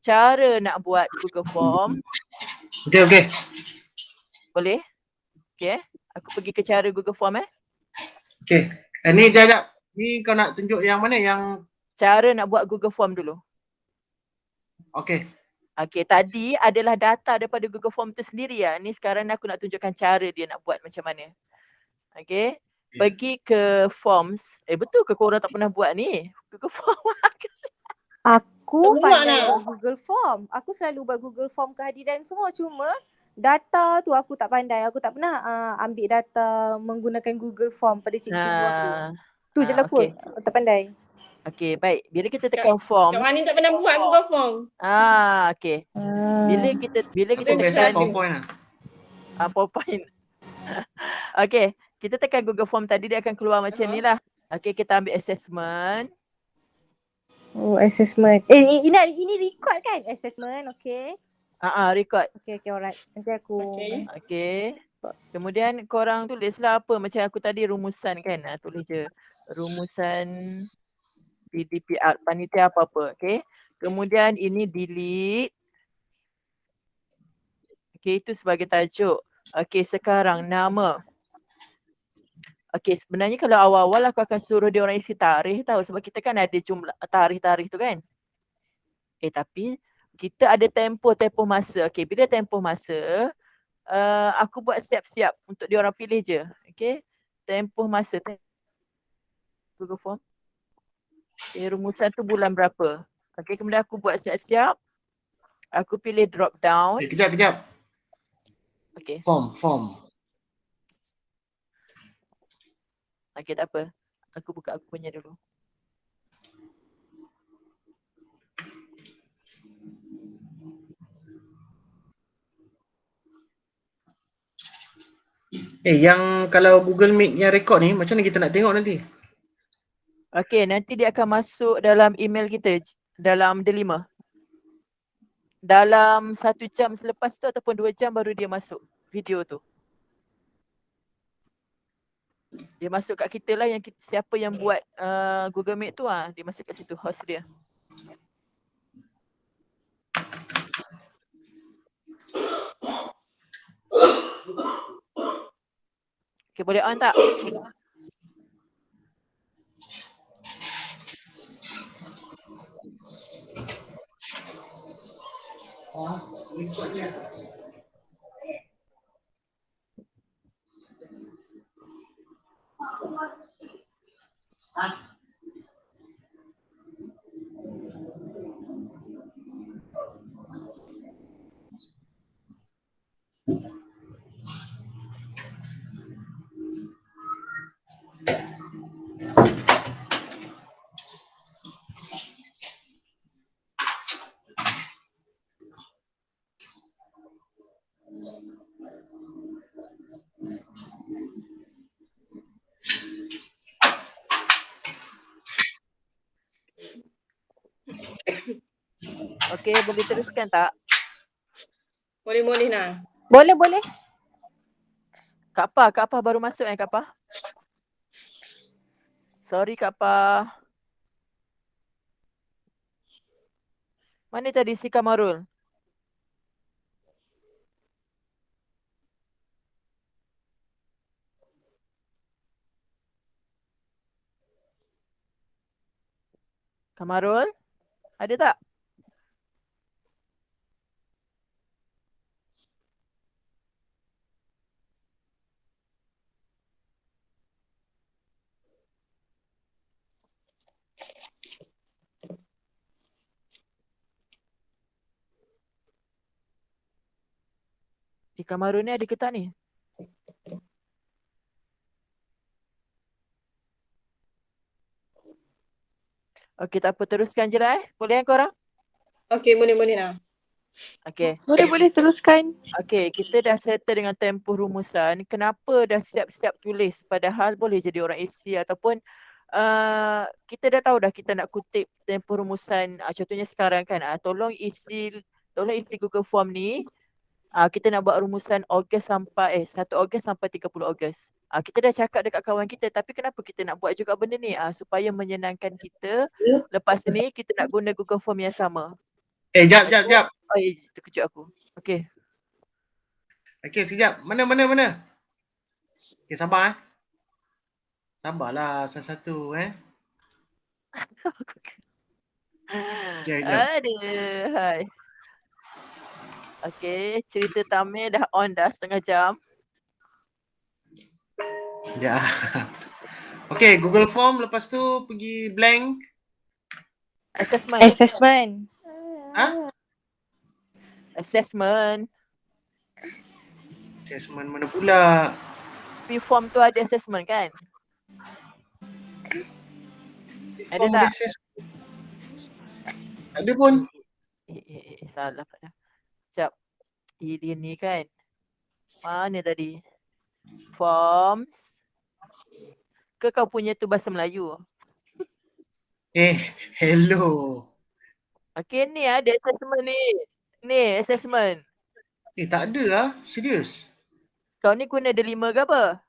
cara nak buat Google Form. Okey. Boleh? Okey. Aku pergi ke cara Google Form Okey. Ni jap. Ni kau nak tunjuk yang mana? Yang cara nak buat Google Form dulu. okey. Okey, tadi adalah data daripada Google Form tu sendiri ya. Ni sekarang aku nak tunjukkan cara dia nak buat macam mana. Okey. Pergi ke forms. Betul ke korang tak pernah buat ni? Google Form. Aku pandai buat Google Form. Aku selalu buat Google Form kehadiran semua. Cuma data tu aku tak pandai. Aku tak pernah ambil data menggunakan Google Form pada cikgu aku. Tu je lah pun. Aku tak pandai. Okey, baik. Bila kita tekan form. Kak Wani tak pernah buat Google Form. Okey. Bila kita biasa tekan PowerPoint lah. PowerPoint. Okey, kita tekan Google Form tadi dia akan keluar macam ni lah. Okey, kita ambil assessment. Oh, assessment. Ini record kan? Assessment, okey. Record. Okey, alright. Nanti aku. Okey. Kemudian korang tulislah apa macam aku tadi rumusan kan. Tulis je. Rumusan PDPR, panitia apa-apa. Okey. Kemudian ini delete. Okey, itu sebagai tajuk. Okey, sekarang nama. Okey, sebenarnya kalau awal-awal aku akan suruh dia orang isi tarikh tahu sebab kita kan ada jumlah tarikh-tarikh tu kan. Tapi kita ada tempoh masa. Okey, bila tempoh masa, aku buat siap-siap untuk dia orang pilih je. Okey. Tempoh masa Google Form. Rumusan tu bulan berapa. Okey, kemudian aku buat siap-siap. Aku pilih drop down. Kejap. Okey. Form. Okey, tak apa. Aku buka aku punya dulu. Yang kalau Google Meet yang record ni macam mana kita nak tengok nanti? Okey, nanti dia akan masuk dalam email kita dalam Delima. Dalam 1 jam selepas tu ataupun 2 jam baru dia masuk video tu. Dia masuk kat kita lah yang siapa yang buat Google Meet tu dia masuk kat situ host dia. Okay, boleh on tak? Okey, boleh teruskan tak? Boleh nak. Boleh. Kak Pa baru masuk Kak Pa? Sorry Kak Pa. Mana tadi si Kamarul? Kamarul? Ada tak? Di Kamarul ni ada ke tak ni? Okey, tak apa, teruskan je lah Boleh korang? Okey, boleh nak. Okey. Boleh teruskan. Okey, kita dah settle dengan tempoh rumusan. Kenapa dah siap-siap tulis padahal boleh jadi orang isi ataupun kita dah tahu dah kita nak kutip tempoh rumusan. Contohnya sekarang kan, tolong isi Google Form ni. Kita nak buat rumusan 1 Ogos sampai 30 Ogos. Kita dah cakap dekat kawan kita tapi kenapa kita nak buat juga benda ni? Supaya menyenangkan kita. Lepas ni kita nak guna Google Form yang sama. Jap. Oh, terkejut aku. Okey. Okey, sekejap. Mana? Okey, sabar Sabarlah satu-satu Sekejap. Aduh, hai. Okey, cerita Tamil dah on dah setengah jam. Sekejap. Okey, Google Form, lepas tu pergi blank. Assessment. Assessment mana pula? Tapi form tu ada assessment kan? Ada Form tak? ada assessment. Ada pun. Salah pula. Sekejap. Dia ni kan. Mana tadi? Forms. Ke kau punya tu bahasa Melayu? Hello. Okey, ni ada assessment ni. Ni assessment. Tak ada lah. Serius. Kau ni guna delima ke apa?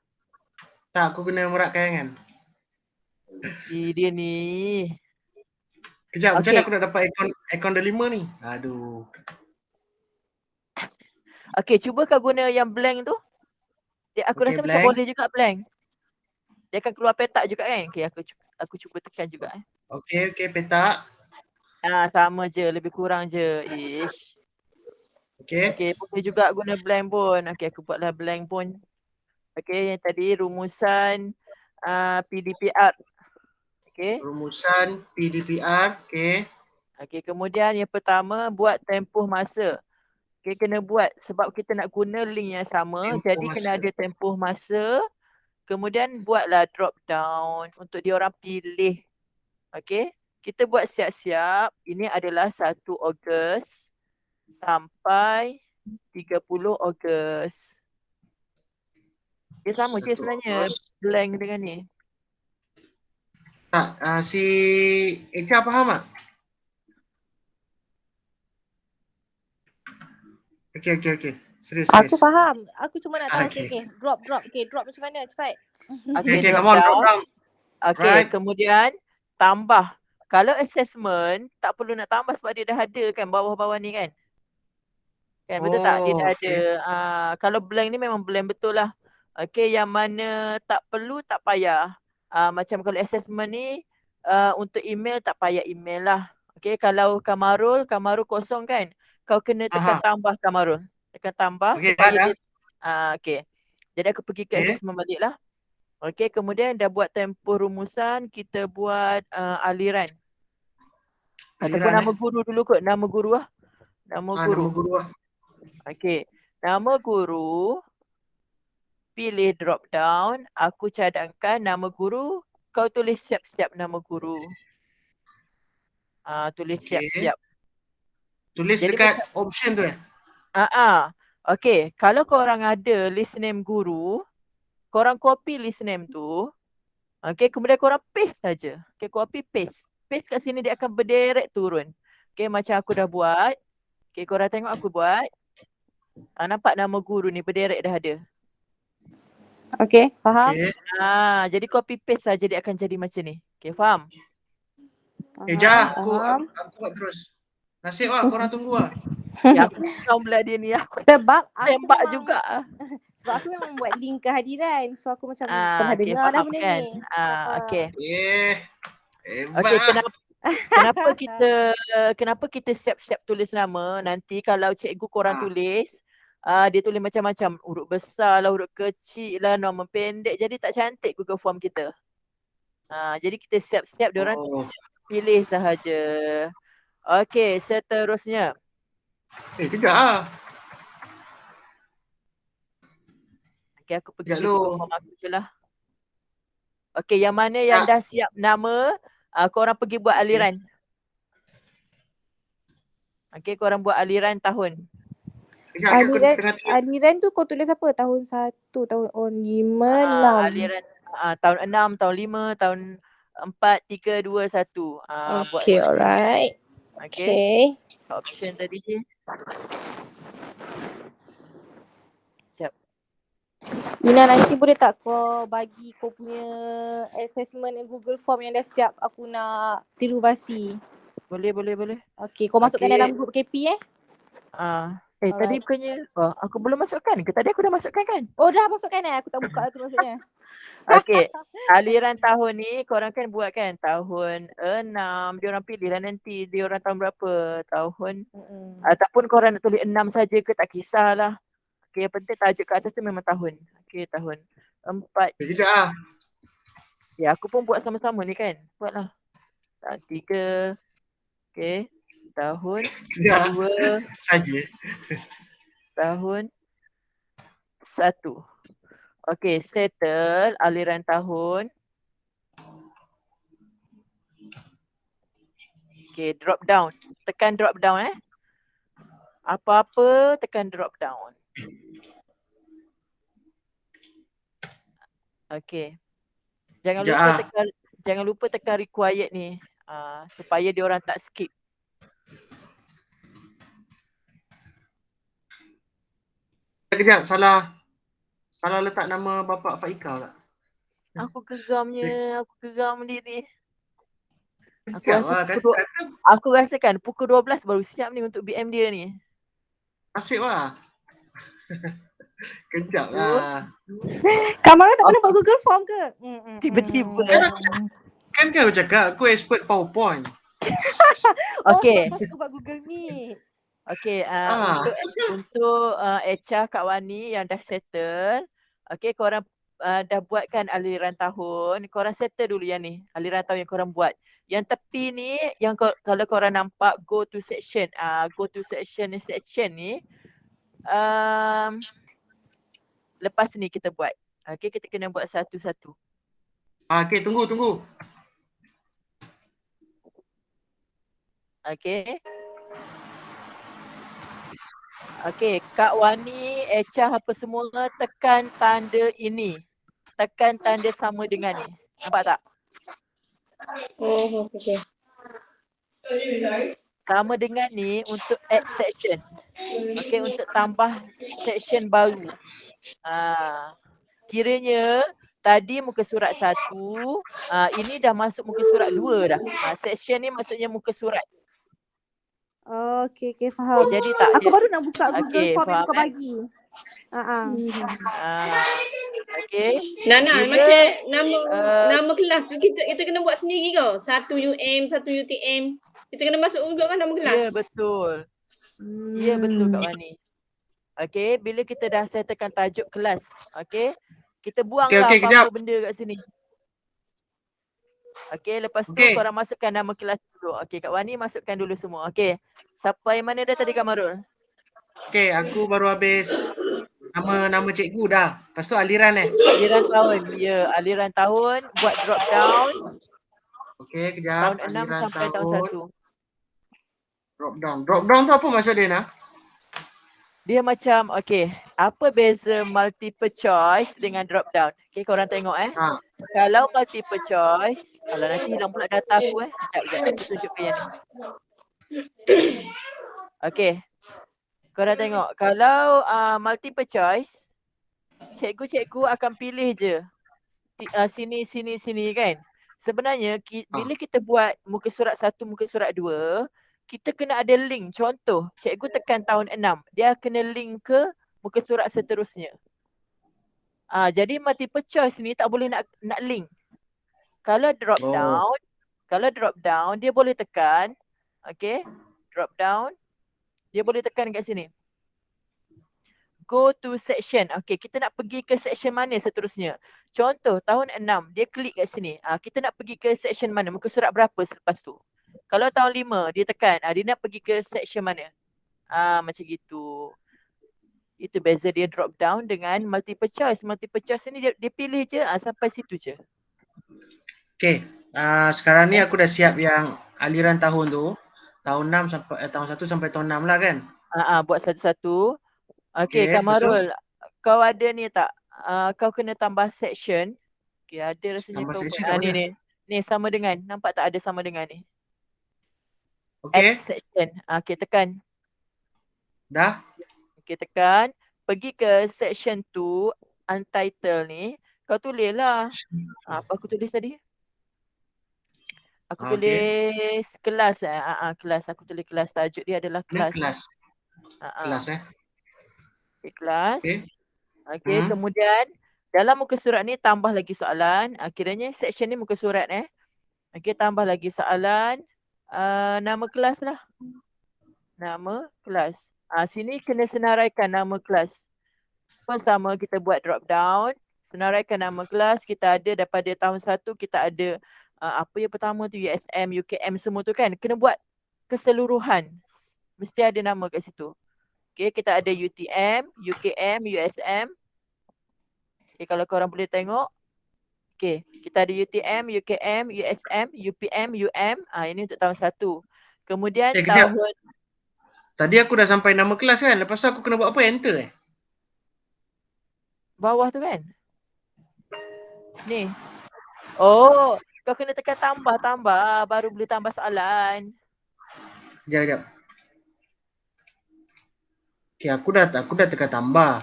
Tak, aku kena merak kayangan. Dia ni. Kejap, macam Okey. mana aku nak dapat akaun delima ni? Aduh. Okey, cuba kau guna yang blank tu. Aku Okey, rasa blank. macam boleh juga blank. Dia akan keluar petak juga kan? Okey, aku cuba tekan juga. Okey, petak. Sama je, lebih kurang je. Ish. Okey, boleh juga guna blank pun. Okey, aku buatlah blank pun. Okey, yang tadi rumusan PDPR. Okey. Rumusan PDPR, okey. Okey, kemudian yang pertama buat tempoh masa. Okey, kena buat sebab kita nak guna link yang sama. Tempoh Jadi masa. kena ada tempoh masa. Kemudian buatlah drop down untuk diorang pilih. Okey, kita buat siap-siap. Ini adalah 1 Ogos sampai 30 Ogos. Dia sama je 1 sebenarnya Ogos. blank dengan ni. Tak, si Eka faham tak? Okey. Serius. Aku faham. Aku cuma nak tahu. Okey. Okay. Drop. Okay, drop macam mana? Cepat. Okey, Come on, drop down. Okey, Right. kemudian tambah. Kalau assessment, tak perlu nak tambah sebab dia dah ada kan bawah-bawah ni kan. Kan betul tak? Dia dah ada. Kalau blank ni memang blank betul lah. Okey, yang mana tak perlu tak payah. Macam kalau assessment ni untuk email tak payah email lah. Okey, kalau Kamarul kosong kan. Kau kena tekan tambah Kamarul. Tekan tambah supaya dia. Okey. Jadi aku pergi ke assessment balik lah. Okey, kemudian dah buat tempoh rumusan, kita buat aliran. Ataupun nama guru dulu kot, nama guru lah. Nama guru lah. Okey, nama guru, pilih drop down, aku cadangkan nama guru, kau tulis siap-siap nama guru. Tulis siap-siap. Tulis jadi dekat option tu Okey, kalau korang ada list name guru, korang copy list name tu. Okey, kemudian korang paste saja. Okey, copy paste. Paste kat sini dia akan berderet turun. Okey, macam aku dah buat. Okey, korang tengok aku buat. Nampak nama guru ni berderet dah ada. Okey, faham. Jadi copy paste saja dia akan jadi macam ni. Okey, faham? Aku buat terus. Nasib lah, korang tunggu lah. Ya, aku tahu pula dia ni. Aku sebab aku tembak memang, juga. Sebab aku memang buat link kehadiran. So aku macam pernah dengar dah benda kan? ni. Okey. Hebat. Okey, kenapa kita siap-siap tulis nama? Nanti kalau cikgu korang tulis, dia tulis macam-macam. Huruf besar lah, huruf kecil lah, nama pendek. Jadi tak cantik Google Form kita. Jadi kita siap-siap diorang pilih sahaja. Okey, seterusnya. Kejap lah. Okey, aku pergi ke Google Form aku je lah. Okey, yang mana yang dah siap nama, korang pergi buat aliran. Okey, korang buat aliran tahun. Aliran tu kau tulis apa? Tahun 1, tahun 5, 6. Aliran tahun 6, tahun 5, tahun 4, 3, 2, 1. Okay, alright. Okay. Option tadi je. Sekejap. Ina, nanti boleh tak kau bagi kau punya assessment Google Form yang dah siap, aku nak tiru basi. Boleh. Okay, kau masukkan Okey. dalam grup KP Tadi Alright. bukannya aku belum masukkan ke? Tadi aku dah masukkan kan? Oh dah masukkan Aku tak buka tu maksudnya. Okey. Aliran tahun ni korang kan buat kan tahun 6, diorang pilih lah nanti diorang tahun berapa. Tahun ataupun korang nak tulis 6 saja ke tak kisahlah. Okey, yang penting tajuk kat atas tu memang tahun. Okey, tahun 4. Tidak ah. Ya, aku pun buat sama-sama ni kan. Buatlah. 3. Okey. Tahun Tidak 2, saja. tahun 1. Okey, settle aliran tahun. Okey, drop down. Tekan drop down Apa-apa tekan drop down. Okey. Jangan lupa tekan required ni. Supaya dia orang tak skip. Kejap, salah letak nama bapa Faika pula. Aku geram diri. Kejap lah, Aku rasakan pukul 12 baru siap ni untuk BM dia ni. Asyik lah. Kejap lah. Kamara tak pernah buat Google Form ke? Tiba-tiba. Kan aku cakap aku expert PowerPoint. Okey. Aku buat Google Meet. Okey, untuk HR Kak Wani yang dah settle. Okey, korang dah buatkan aliran tahun. Korang settle dulu yang ni. Aliran tahun yang korang buat. Yang tepi ni, yang kalau korang nampak go to section. Go to section ni. Lepas ni kita buat. Okey, kita kena buat satu-satu. Okey, tunggu. Okey. Okey, Kak Wani, HR apa semua tekan tanda ini. Tekan tanda sama dengan ni. Nampak tak? Oh, okey. Sama dengan ni untuk add section. Okey, untuk tambah section baru. Kiranya tadi muka surat 1, ini dah masuk muka surat 2 dah. Section ni maksudnya muka surat. Okay, faham. Jadi tak Aku baru nak buka Google Okey, Form yang faham, kau bagi. Okey. Nana, Bila, macam nama kelas tu kita kena buat sendiri ke? 1 UM, 1 UTM. Kita kena masuk juga kan nama kelas? Ya, betul. Ya, betul Kak Wani. Okey, bila kita dah settlekan tajuk kelas, okey, kita buanglah Okey, apa-apa kejap. benda kat sini. Okey, lepas tu Okey. korang masukkan nama kelas dulu. Okey, Kak Wani masukkan dulu semua. Okey. Sampai mana dah tadi Kak Marul? Okey, aku baru habis nama cikgu dah. Lepas tu aliran Aliran tahun. Ya, aliran tahun. Buat drop down. Okey, kejap. Tahun 6 Aliran sampai tahun 1. Drop down. Drop down tu apa maksud dia nak? Dia macam, okey, apa beza multiple choice dengan drop down? Okey, korang tengok Kalau multiple choice, kalau nanti hilang pula data aku Sekejap, aku tunjukkan yang ni. Okey. Korang tengok, kalau multiple choice, cikgu akan pilih je sini kan. Sebenarnya bila kita buat muka surat 1, muka surat 2, kita kena ada link. Contoh, cikgu tekan tahun 6, dia kena link ke muka surat seterusnya. Jadi multiple choice ni tak boleh nak link. Kalau drop down, dia boleh tekan. Okay, drop down. Dia boleh tekan kat sini. Go to section. Okay, kita nak pergi ke section mana seterusnya. Contoh, tahun 6, dia klik kat sini. Kita nak pergi ke section mana, muka surat berapa selepas tu. Kalau tahun 5, dia tekan, dia nak pergi ke section mana. Macam gitu. Itu beza dia drop down dengan multiple choice. Multiple choice ni dia pilih je sampai situ je. Okay, sekarang ni aku dah siap yang aliran tahun tu. Tahun 6 sampai tahun 1 sampai tahun 6 lah kan? Buat satu-satu. Okay, Kak Marul, kau ada ni tak? Kau kena tambah section. Okay, ada rasanya tambah kau section buat. kat mana? Ni sama dengan. Nampak tak ada sama dengan ni? Okay. Add section. Okay, tekan. Dah? Okay, tekan. Pergi ke section 2, untitled ni. Kau tulis lah. Apa aku tulis tadi? Aku Okey. tulis kelas kelas. Aku tulis kelas. Tajuk dia adalah Ni kelas. kelas. Kelas Okay, kelas. Okey. Okay, kemudian dalam muka surat ni tambah lagi soalan. Kiranya section ni muka surat Okay, tambah lagi soalan. Nama kelas lah. Nama kelas. Sini kena senaraikan nama kelas. Pertama kita buat drop down. Senaraikan nama kelas. Kita ada daripada tahun 1 kita ada apa yang pertama tu USM, UKM semua tu kan. Kena buat keseluruhan. Mesti ada nama kat situ. Okay, kita ada UTM, UKM, USM. Okay, kalau korang boleh tengok. Okay, kita ada UTM, UKM, USM, UPM, UM. Ini untuk tahun 1. Kemudian Kejap. tahun... Tadi aku dah sampai nama kelas kan. Lepas tu aku kena buat apa? Enter Bawah tu kan? Ni. Oh, kau kena tekan tambah baru boleh tambah soalan. Sekejap. Okay, aku dah tekan tambah.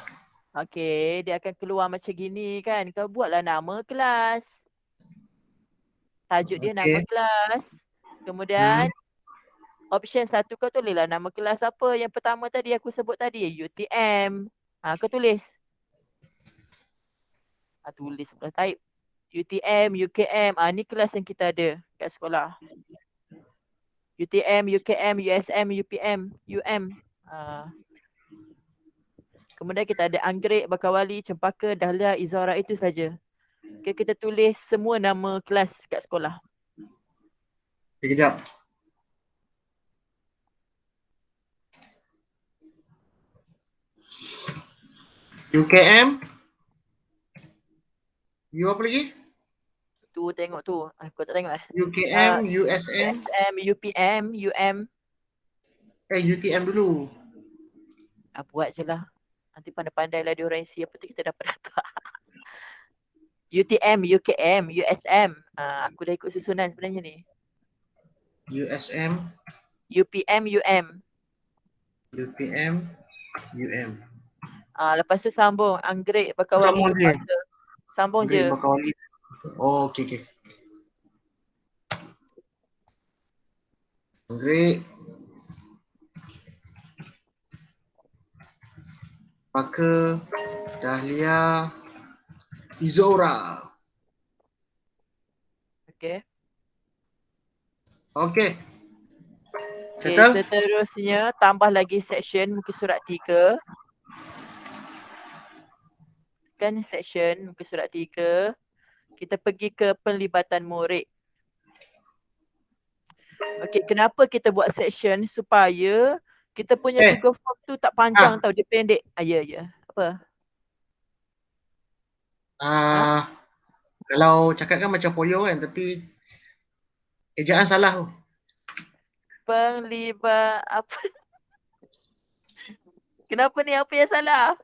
Okay, dia akan keluar macam gini kan. Kau buatlah nama kelas. Tajuk dia nama kelas. Kemudian option 1 kau tulislah nama kelas apa. Yang pertama tadi aku sebut tadi UTM. Kau tulis. Tulis pula type. UTM, UKM. Ni kelas yang kita ada kat sekolah. UTM, UKM, USM, UPM, UM. Kemudian kita ada Anggrek, Bakawali, Cempaka, Dahlia, Izora, itu saja. Okay, kita tulis semua nama kelas kat sekolah. Sekejap. UKM. U apa lagi? Tu tengok tu. Kau tak tengok UKM, USM. USM, UPM, UM. UTM dulu. Buat je lah. Nanti pandai-pandai lah diorang isi apa tu kita dapat data. UTM, UKM, USM. Aku dah ikut susunan sebenarnya ni. USM. UPM, UM. UPM, UM. Lepas tu sambung Anggrek, Bakawali, Cempaka. Sambung je. Anggrek, Bakawali. Oh, okey. Anggrek. Cempaka, Dahlia, Izora. Okay. Okay. Settle? Seterusnya tambah lagi section muka surat 3. Kan section muka surat 3. Kita pergi ke pelibatan murid. Okay, kenapa kita buat section? Supaya kita punya Google Form tu tak panjang tau, dia pendek. Ya. Apa? Kalau cakap kan macam poyo kan, tapi ejaan salah tu. Apa? Kenapa ni? Apa yang salah?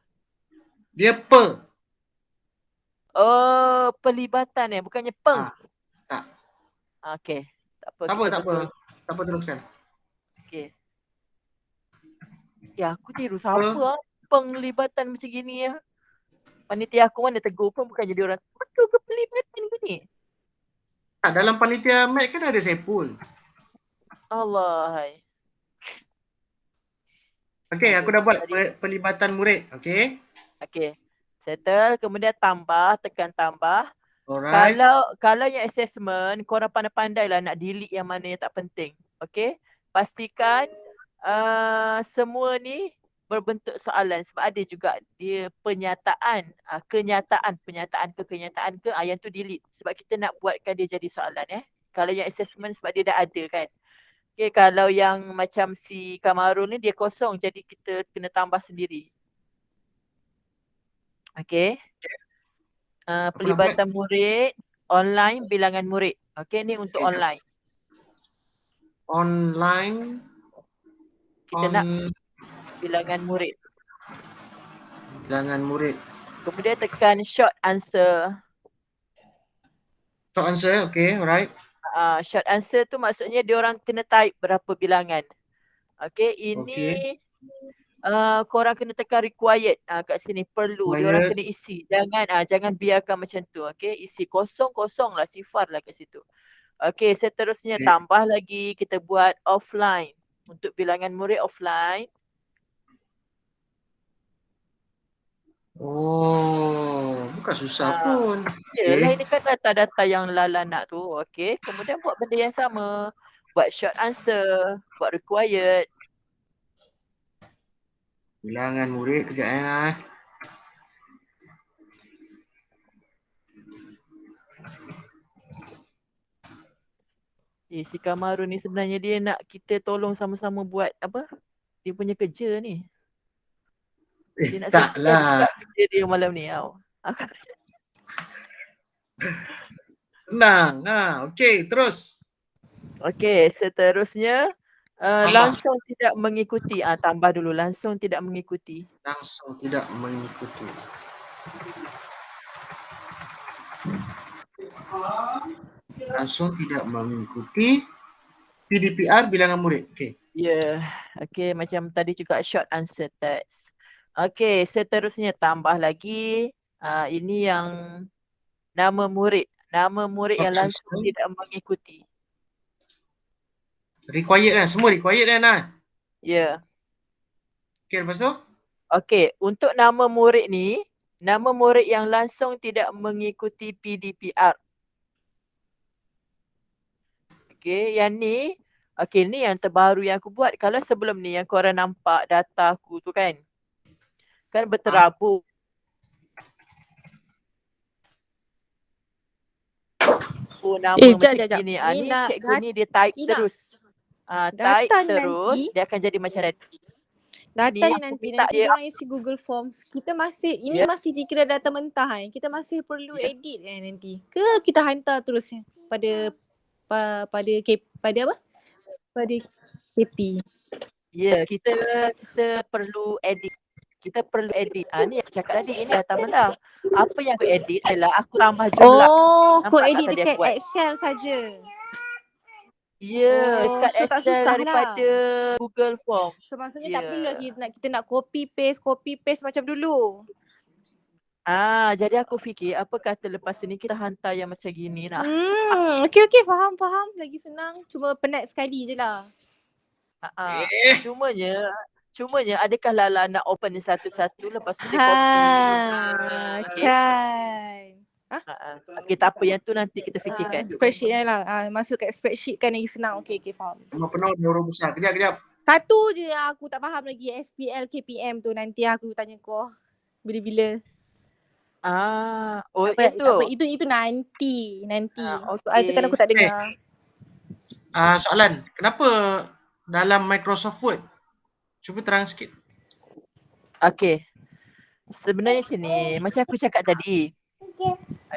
Dia Oh, pelibatan bukannya peng. Tak. Okay. Tak apa, teruskan. Okay. Ya, aku tiru siapa penglibatan macam gini ya. Panitia aku mana tegur pun bukan jadi orang. Betul ke pelibatan ke ni? Dalam panitia Mat kan ada Saipul. Allah. Okay, aku dah buat pelibatan murid. Okay. Okay. Settle. Kemudian tambah. Tekan tambah. Alright. Kalau yang assessment, korang pandai-pandai lah nak delete yang mana yang tak penting. Okay. Pastikan semua ni berbentuk soalan. Sebab ada juga dia penyataan ke yang tu delete. Sebab kita nak buatkan dia jadi soalan Kalau yang assessment sebab dia dah ada kan. Okay, kalau yang macam si Kamarul ni dia kosong, jadi kita kena tambah sendiri. Okay. Pelibatan murid, online, bilangan murid. Okay, ni untuk online. Online. Kita nak bilangan murid. Bilangan murid. Kemudian tekan short answer. Short answer, okay, alright. Short answer tu maksudnya diorang kena type berapa bilangan. Okay, ini korang kena tekan required kat sini, perlu. Diorang kena isi. Jangan biarkan macam tu. Okay, isi kosong lah, sifar lah kat situ. Okey, seterusnya Okey. tambah lagi kita buat offline. Untuk bilangan murid offline. Oh, bukan susah pun. Yelah, Okey. ini kan data-data yang Lala nak tu. Okey, kemudian buat benda yang sama. Buat short answer, buat required. Bilangan murid kejap eh. Si Kamarun ni sebenarnya dia nak kita tolong sama-sama buat apa? Dia punya kerja ni. Dia nak suruh kita buka Taklah. kerja dia malam ni tau. Senang. Okey, terus. Okey, seterusnya Tambah. langsung tidak mengikuti. Tambah dulu, langsung tidak mengikuti. Langsung tidak mengikuti. Langsung tidak mengikuti PDPR bilangan murid. Okey. Ya, okey, macam tadi juga short answer text. Okey, seterusnya tambah lagi ini yang nama murid. Nama murid Short yang langsung answer. tidak mengikuti. Required kan? Semua required kan? Ya. Okey, lepas tu? Okey, untuk nama murid ni, nama murid yang langsung tidak mengikuti PDPR. Okey, yang ni, okey ni yang terbaru yang aku buat. Kalau sebelum ni yang korang nampak data aku tu kan berterabur. Nama macam gini. Ni cikgu ni dia type terus. Type terus, dia akan jadi macam tadi. Data ni nanti orang isi Google Forms. Kita masih, ini masih dikira data mentah kan. Kita masih perlu edit kan nanti. Ke kita hantar terus pada apa? Pada KP. Ya, kita perlu edit. Kita perlu edit. Ni yang aku cakap tadi, ini data mentah. Apa yang aku edit adalah aku tambah jumlah. Kau edit dekat Excel saja. Ya, dekat so tak Excel susah daripada Google Form. So maksudnya tak perlu lagi kita nak copy paste macam dulu. Jadi aku fikir apa kata lepas ni kita hantar yang macam gini nak. Okey, faham. Lagi senang. Cuma penat sekali je lah. Cumanya adakah Lala nak open ni satu-satu lepas tu dia copy. Kan. Okey, tak apa, yang tu nanti kita fikirkan. Spreadsheet lah. Masuk kat spreadsheet kan lagi senang. Okey, faham. Rumah penuh dia huruf besar. Kejap. Satu je aku tak faham lagi. SPL, KPM tu nanti aku tanya kau. Bila-bila. Itu nanti. Soal tu kan aku tak dengar. Soalan, kenapa dalam Microsoft Word? Cuba terang sikit. Okey. Sebenarnya sini, macam aku cakap tadi.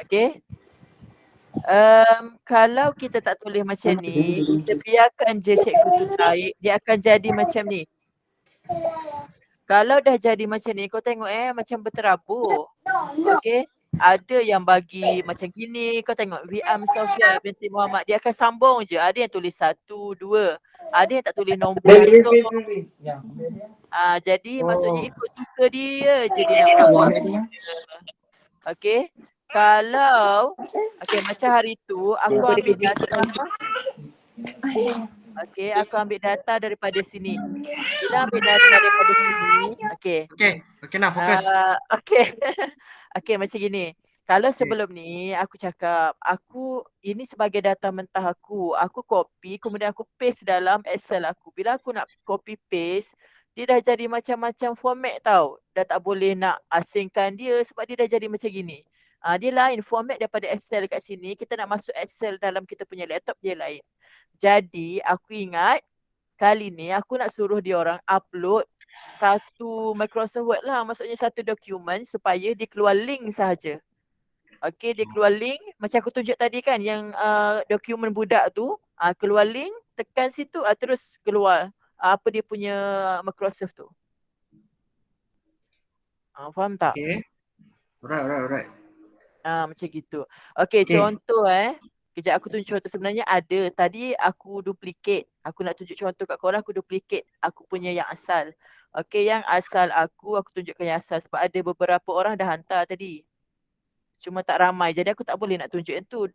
Okey. Kalau kita tak tulis macam ni, kita biarkan je cikgu tu tarik, dia akan jadi macam ni. Kalau dah jadi macam ni, kau tengok macam berterabur. Okey. Ada yang bagi macam gini, kau tengok VM Sofia binti Muhammad, dia akan sambung je. Ada yang tulis 1, 2, ada yang tak tulis nombor. Jadi maksudnya ikut suka dia je dia nak buat. Okey. Kalau macam hari tu aku ambil data. Okey, aku ambil data daripada sini. Bila ambil data daripada sini, okey nak fokus. Okey, macam gini. Kalau sebelum ni aku cakap, ini sebagai data mentah aku copy kemudian aku paste dalam Excel aku. Bila aku nak copy paste, dia dah jadi macam-macam format tau. Dah tak boleh nak asingkan dia sebab dia dah jadi macam gini. Dia lain format daripada Excel kat sini. Kita nak masuk Excel dalam kita punya laptop, dia lain. Jadi aku ingat kali ni aku nak suruh dia orang upload satu Microsoft Word lah. Maksudnya satu dokumen supaya dia keluar link sahaja. Okey, dia keluar link. Macam aku tunjuk tadi kan yang dokumen budak tu. Keluar link, tekan situ terus keluar apa dia punya Microsoft tu. Faham tak? Okay. Alright. Macam gitu. Okey, contoh kejap aku tunjuk contoh. Sebenarnya ada. Tadi aku duplicate. Aku nak tunjuk contoh kat korang, aku duplicate. Aku punya yang asal. Okey, yang asal aku tunjukkan yang asal. Sebab ada beberapa orang dah hantar tadi. Cuma tak ramai. Jadi aku tak boleh nak tunjuk yang tu.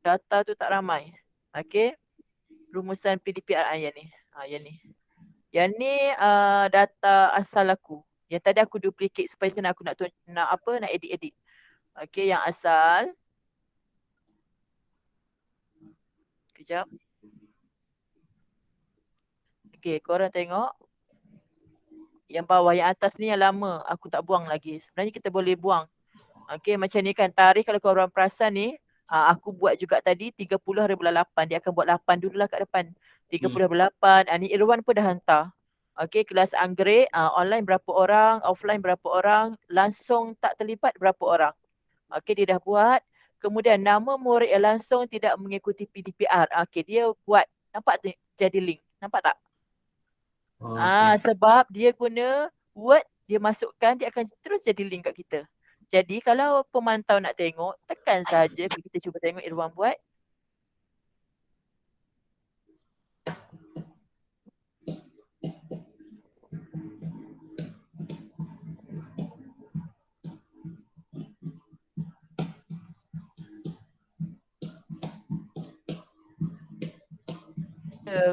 Data tu tak ramai. Okey. Rumusan PDPR yang ni. Yang ni. Yang ni data asal aku. Yang tadi aku duplicate supaya senang aku nak edit-edit. Okey, yang asal. Kejap. Okey, korang tengok. Yang bawah, yang atas ni yang lama. Aku tak buang lagi. Sebenarnya kita boleh buang. Okey, macam ni kan. Tarikh kalau korang perasan ni. Aku buat juga tadi 30/8. Dia akan buat 8 dululah kat depan. 30/8. Ni Irwan pun dah hantar. Okey, kelas anggrek. Online berapa orang. Offline berapa orang. Langsung tak terlibat berapa orang. Okey, dia dah buat. Kemudian nama murid yang langsung tidak mengikuti PDPR. Okey, dia buat. Nampak jadi link. Nampak tak? Sebab dia guna Word, dia masukkan, dia akan terus jadi link kat kita. Jadi kalau pemantau nak tengok, tekan saja. Kita cuba tengok Irwan buat.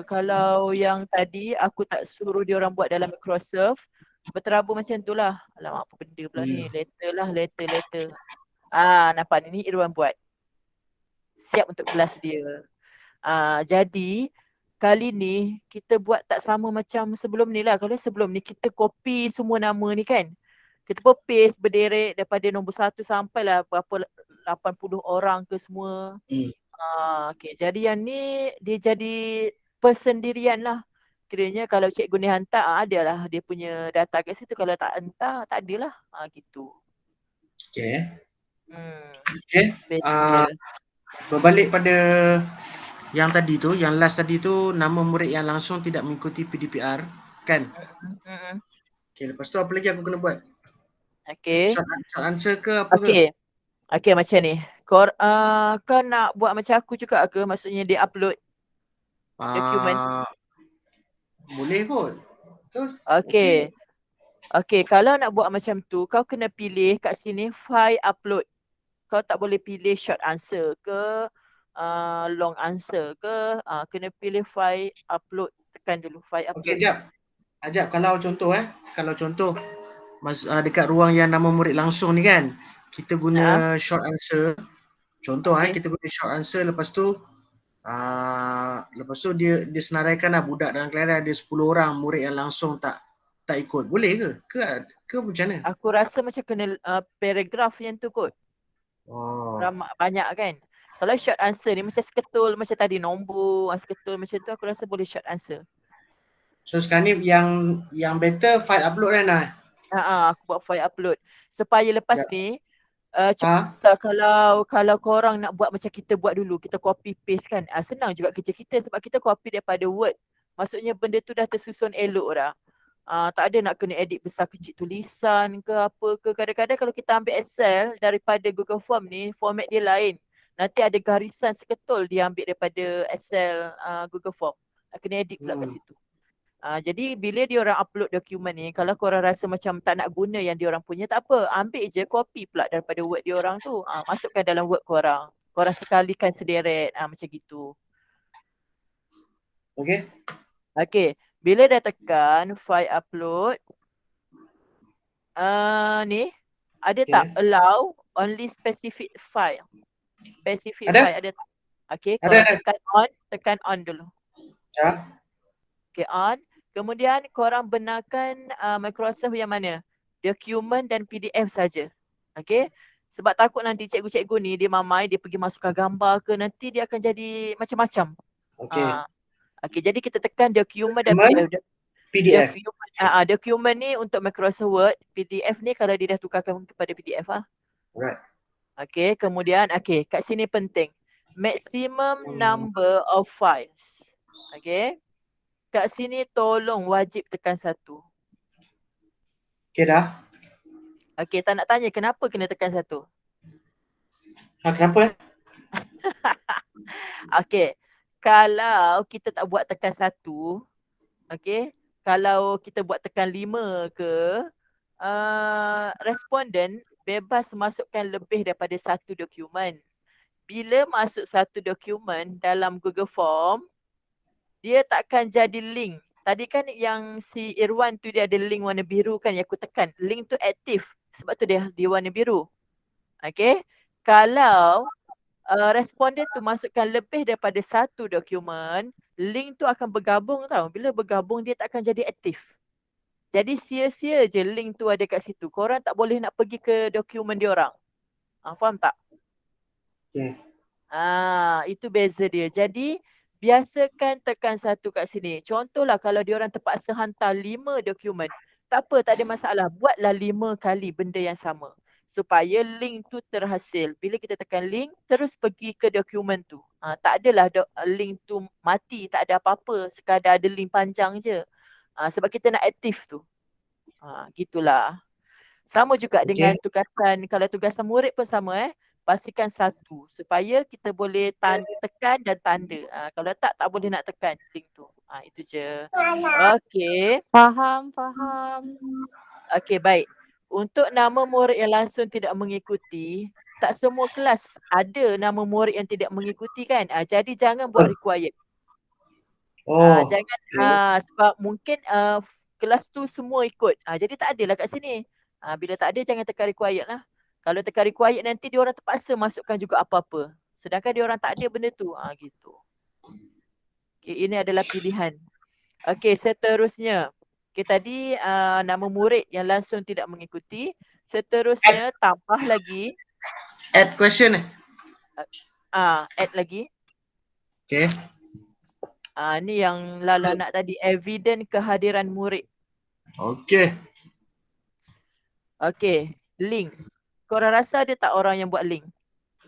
Kalau yang tadi aku tak suruh dia orang buat dalam Microsoft, berterabur macam tu lah. Alamak, apa benda pula ni? Letter lah, letter. Nampak ni Irwan buat. Siap untuk kelas dia. Jadi kali ni kita buat tak sama macam sebelum ni lah. Kalau sebelum ni kita copy semua nama ni kan. Kita pun paste berderet daripada nombor 1 sampai lah berapa 80 orang ke semua. Okay, jadi yang ni dia jadi persendirian lah. Kiranya kalau cikgu ni hantar, adalah dia punya data kat situ. Kalau tak hantar, tak adalah. Gitu. Okay. Okay. Berbalik pada yang tadi tu, yang last tadi tu, nama murid yang langsung tidak mengikuti PDPR, kan? Okay, lepas tu apa lagi aku kena buat? Okay. Short answer ke apa ke? Okay, macam ni. Kau nak buat macam aku juga ke? Maksudnya dia upload dokumen. Boleh kot. Okay, kalau nak buat macam tu, kau kena pilih kat sini file upload. Kau tak boleh pilih short answer ke, long answer ke. Kena pilih file upload. Tekan dulu file upload. Okay, Ajab, kalau contoh dekat ruang yang nama murid langsung ni kan, kita guna short answer. Contoh kita guna short answer, lepas tu dia senaraikan lah budak dalam kelas ada 10 orang murid yang langsung tak ikut. Boleh ke macam mana? Aku rasa macam kena paragraf yang tu kot. Banyak kan. Kalau short answer ni macam seketul macam tadi nombor, seketul macam tu aku rasa boleh short answer. So sekarang ni yang better file upload kan? Aku buat file upload. Supaya lepas ni kalau korang nak buat macam kita buat dulu, kita copy paste kan. Senang juga kerja kita sebab kita copy daripada Word. Maksudnya benda tu dah tersusun elok dah. Tak ada nak kena edit besar kecil tulisan ke apa ke. Kadang-kadang kalau kita ambil Excel daripada Google Form ni, format dia lain. Nanti ada garisan seketul dia ambil daripada Excel Google Form. Kena edit pula kat situ. Jadi bila dia orang upload dokumen ni, kalau korang rasa macam tak nak guna yang dia orang punya, tak apa. Ambil je copy pula daripada Word dia orang tu. Masukkan dalam Word korang. Korang sekalikan sederet macam gitu. Okay. Bila dah tekan file upload, ni ada tak allow only specific file? Specific file ada tak? Okay, korang tekan on dulu. Okay, on. Kemudian korang benarkan Microsoft yang mana? Dokumen dan PDF saja. Okay. Sebab takut nanti cikgu-cikgu ni dia mamai, dia pergi masukkan gambar ke, nanti dia akan jadi macam-macam. Okay, jadi kita tekan dokumen dan PDF. Dokumen ni untuk Microsoft Word, PDF ni kalau dia dah tukarkan kepada PDF Okay, kemudian kat sini penting. Maximum number of files. Okay. Kat sini tolong wajib tekan 1. Okay dah. Okay, tak nak tanya kenapa kena tekan 1? Kenapa? Okay, kalau kita tak buat tekan 1, okay, kalau kita buat tekan 5 ke, responden bebas masukkan lebih daripada 1 dokumen. bila masuk satu dokumen dalam Google Form, dia takkan jadi link. Tadi kan yang si Irwan tu dia ada link warna biru kan yang aku tekan. Link tu aktif. Sebab tu dia warna biru. Okay. Kalau responden tu masukkan lebih daripada satu dokumen, link tu akan bergabung tau. Bila bergabung dia tak akan jadi aktif. Jadi sia-sia je link tu ada kat situ. Korang tak boleh nak pergi ke dokumen diorang. Faham tak? Okay. Itu beza dia. Jadi biasakan tekan satu kat sini. Contohlah kalau diorang terpaksa hantar 5 dokumen. Tak apa, tak ada masalah. Buatlah 5 kali benda yang sama. Supaya link tu terhasil. Bila kita tekan link, terus pergi ke dokumen tu. Tak adalah link tu mati, tak ada apa-apa. Sekadar ada link panjang je. Sebab kita nak aktif tu. Gitulah. Sama juga dengan tugasan, kalau tugasan murid pun sama pastikan satu supaya kita boleh tekan dan tanda. Kalau tak boleh nak tekan link tu. Itu je. Okey. Faham. Okey, baik. Untuk nama murid yang langsung tidak mengikuti, tak semua kelas ada nama murid yang tidak mengikuti kan. Jadi jangan buat required. Jangan sebab mungkin kelas tu semua ikut. Jadi tak adalah kat sini. Bila tak ada jangan tekan required lah. Kalau tekan required nanti diorang terpaksa masukkan juga apa-apa. Sedangkan diorang tak ada benda tu. Gitu. Okay, ini adalah pilihan. Okey, seterusnya. Okay, tadi nama murid yang langsung tidak mengikuti. Seterusnya tambah lagi. Add question Add lagi. Okay. Ni yang Lala nak tadi. Evident kehadiran murid. Okay. Okay, link. Korang rasa ada tak orang yang buat link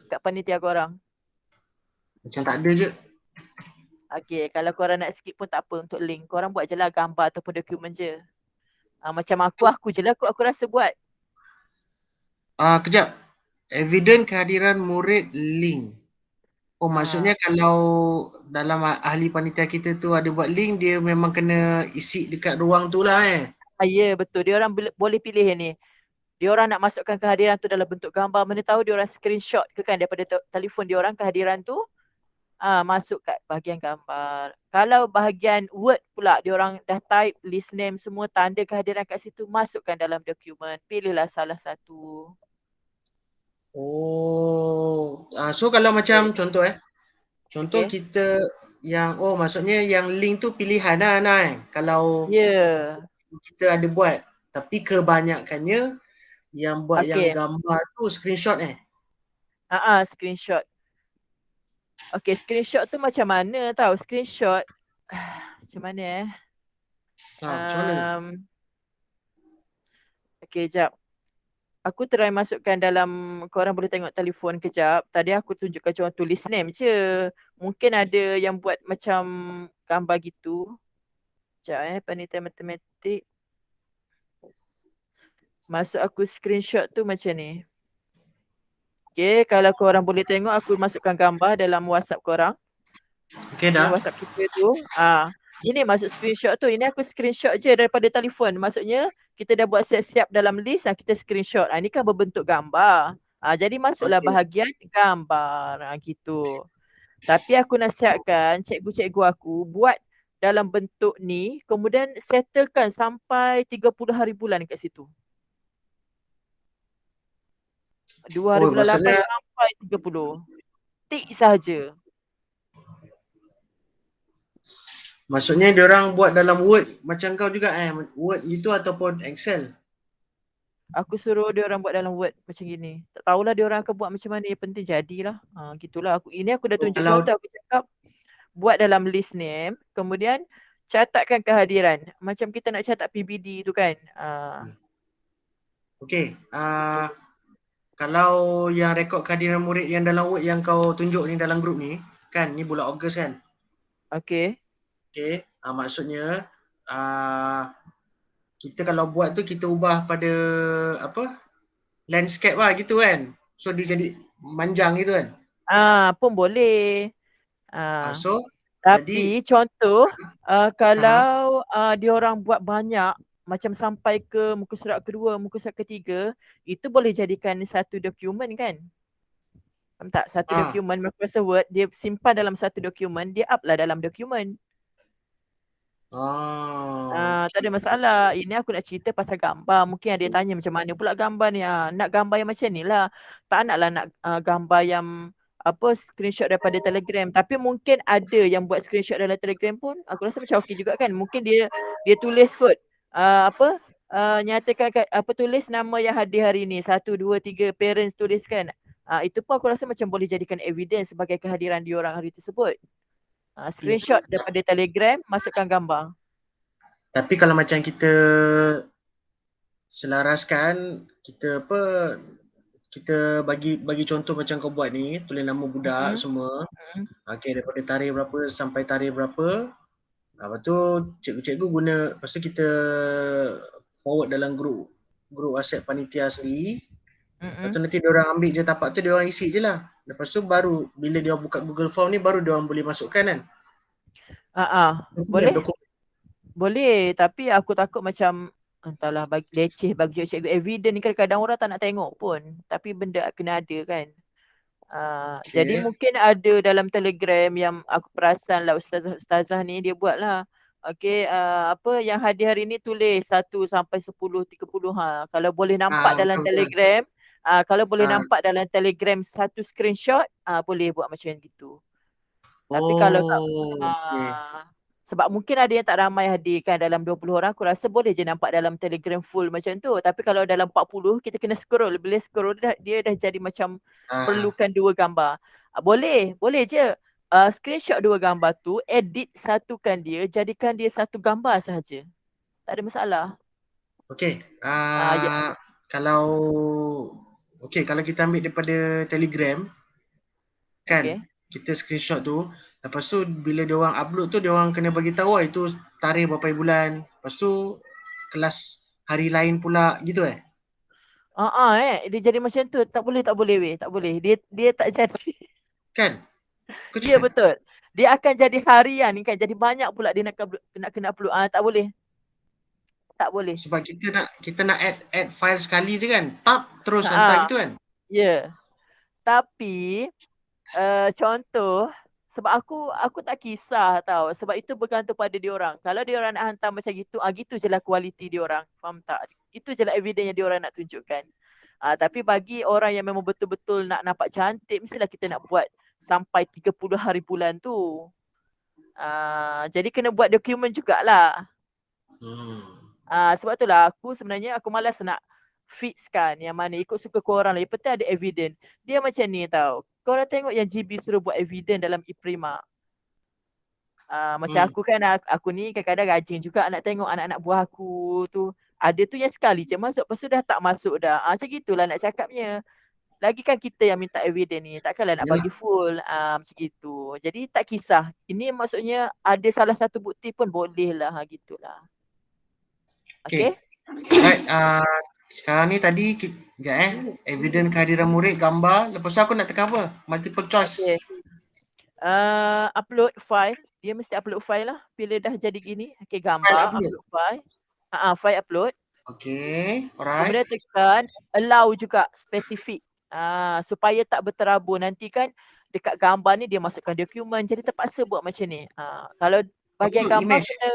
kat panitia korang? Macam tak ada je. Okay, kalau korang nak skip pun tak apa untuk link. Korang buat je lah gambar ataupun dokumen je. Macam aku je lah aku rasa buat. Kejap. Evident kehadiran murid link. Maksudnya kalau dalam ahli panitia kita tu ada buat link, dia memang kena isi dekat ruang tu lah Ya, betul. Dia orang boleh pilih ni. Dia orang nak masukkan kehadiran tu dalam bentuk gambar. Mana tahu dia orang screenshot ke kan daripada telefon dia orang kehadiran tu. Masuk kat bahagian gambar. Kalau bahagian Word pula, dia orang dah type list name semua, tanda kehadiran kat situ, masukkan dalam dokumen. Pilihlah salah satu. So kalau macam contoh kita yang maksudnya yang link tu pilihan lah kalau kita ada buat, tapi kebanyakannya yang buat yang gambar tu screenshot screenshot. Okay, screenshot tu macam mana tau? Screenshot macam mana macam mana? Okay, jap. Aku try masukkan dalam, korang boleh tengok telefon kejap. Tadi aku tunjukkan corang tulis name je. Mungkin ada yang buat macam gambar gitu. Sekejap panitia matematik. Masuk aku screenshot tu macam ni. Okay, kalau korang boleh tengok aku masukkan gambar dalam WhatsApp korang. Okay dah. WhatsApp kita tu. Ini masuk screenshot tu. Ini aku screenshot je daripada telefon. Maksudnya kita dah buat siap-siap dalam list, kita screenshot. Ini kan berbentuk gambar. Jadi masuklah bahagian gambar. Gitu. Tapi aku nasihatkan cikgu-cikgu aku buat dalam bentuk ni. Kemudian settlekan sampai 30 hari bulan kat situ. 2008 sampai 30. Tik saja. Maksudnya diorang buat dalam Word macam kau juga Word gitu ataupun Excel? Aku suruh diorang buat dalam Word macam gini. Tak tahulah diorang akan buat macam mana, yang penting jadilah. Gitulah. Ini aku dah tunjuk contoh, aku cakap buat dalam list name, kemudian catatkan kehadiran. Macam kita nak catat PBD tu kan. Okay. Kalau yang rekod kehadiran murid yang dalam Word yang kau tunjuk ni dalam grup ni, kan ni bulan Ogos kan? Okay. Okay, maksudnya kita kalau buat tu kita ubah pada landscape lah gitu kan. So dia jadi manjang gitu kan. Pun boleh. So tapi contoh kalau diorang buat banyak macam sampai ke muka surat kedua, muka surat ketiga, itu boleh jadikan satu dokumen kan. Faham tak? Satu dokumen Microsoft Word, dia simpan dalam satu dokumen, dia up lah dalam dokumen. Tak ada masalah. Ini aku nak cerita pasal gambar. Mungkin ada yang tanya macam mana pula gambar ni. Nak gambar yang macam ni lah. Tak naklah nak gambar yang screenshot daripada Telegram. Tapi mungkin ada yang buat screenshot dalam Telegram pun aku rasa macam okey juga kan. Mungkin dia tulis kot nyatakan tulis nama yang hadir hari ni. 1, 2, 3 parents tuliskan. Itu pun aku rasa macam boleh jadikan evidence sebagai kehadiran diorang hari tersebut. Screenshot daripada Telegram, masukkan gambar. Tapi kalau macam kita selaraskan, kita bagi contoh macam kau buat ni, tulis nama budak semua. Okey, daripada tarikh berapa sampai tarikh berapa. Lepas tu cikgu-cikgu guna, lepas tu kita forward dalam grup WhatsApp panitia sendiri. Lepas tu nanti diorang ambil je tapak tu, diorang isi je lah. Lepas tu baru bila dia buka Google Form ni, baru diorang boleh masukkan kan. Boleh. Boleh, tapi aku takut macam entahlah leceh bagi cikgu. Evidence ni kadang-kadang orang tak nak tengok pun. Tapi benda kena ada kan. Jadi mungkin ada dalam Telegram yang aku perasan lah ustazah ni dia buat lah. Okey, yang hadir hari ni tulis 1 sampai 10, 30 Kalau boleh nampak dalam Telegram, kalau boleh nampak dalam Telegram satu screenshot, boleh buat macam gitu. Tapi kalau sebab mungkin ada yang tak ramai hadir kan, dalam 20 orang aku rasa boleh je nampak dalam Telegram full macam tu. Tapi kalau dalam 40 kita kena scroll. Bila scroll dia dah jadi macam perlukan 2 gambar. Boleh je. Screenshot 2 gambar tu, edit satukan dia, jadikan dia satu gambar sahaja. Tak ada masalah. Okey. Kalau kita ambil daripada Telegram kan, kita screenshot tu, lepas tu bila dia orang upload tu, dia orang kena bagi tahu itu tarikh berapa bulan, lepas tu kelas hari lain pula gitu dia jadi macam tu. Tak boleh weh, tak boleh. Dia tak jadi. Kan? Ya betul. Dia akan jadi harian kan, jadi banyak pula dia nak kena upload. Tak boleh. Tak boleh. Sebab kita nak add file sekali je kan. Tap terus hantar gitu kan. Ya. Tapi contoh, sebab aku tak kisah tau. Sebab itu bergantung pada diorang. Kalau diorang nak hantar macam gitu, gitu je lah kualiti diorang. Faham tak? Itu je lah evidence yang diorang nak tunjukkan. Tapi bagi orang yang memang betul-betul nak nampak cantik, mestilah kita nak buat sampai 30 hari bulan tu. Jadi kena buat dokumen jugalah. Sebab itulah aku sebenarnya malas nak fixkan yang mana ikut suka korang lah. Yang penting ada evidence. Dia macam ni tau. Korang tengok yang GB suruh buat evidence dalam e-Prima. Macam aku kan, aku ni kadang-kadang rajin juga nak tengok anak-anak buah aku tu. Ada tu yang sekali je masuk, lepas tu dah tak masuk dah. Macam gitulah nak cakapnya. Lagi kan kita yang minta evidence ni. Takkanlah nak bagi full. Macam gitu. Jadi tak kisah. Ini maksudnya ada salah satu bukti pun boleh lah. Gitulah. Okay? Right. Sekarang ni tadi evidence kehadiran murid, gambar. Lepas tu aku nak tekan apa? Multiple choice. Upload file. Dia mesti upload file lah. Bila dah jadi gini. Okay, gambar. Upload file. File upload. Okay. Alright. Kemudian tekan allow juga spesifik. Supaya tak berterabur. Nanti kan dekat gambar ni dia masukkan dokumen. Jadi terpaksa buat macam ni. Kalau bagian gambar image. kena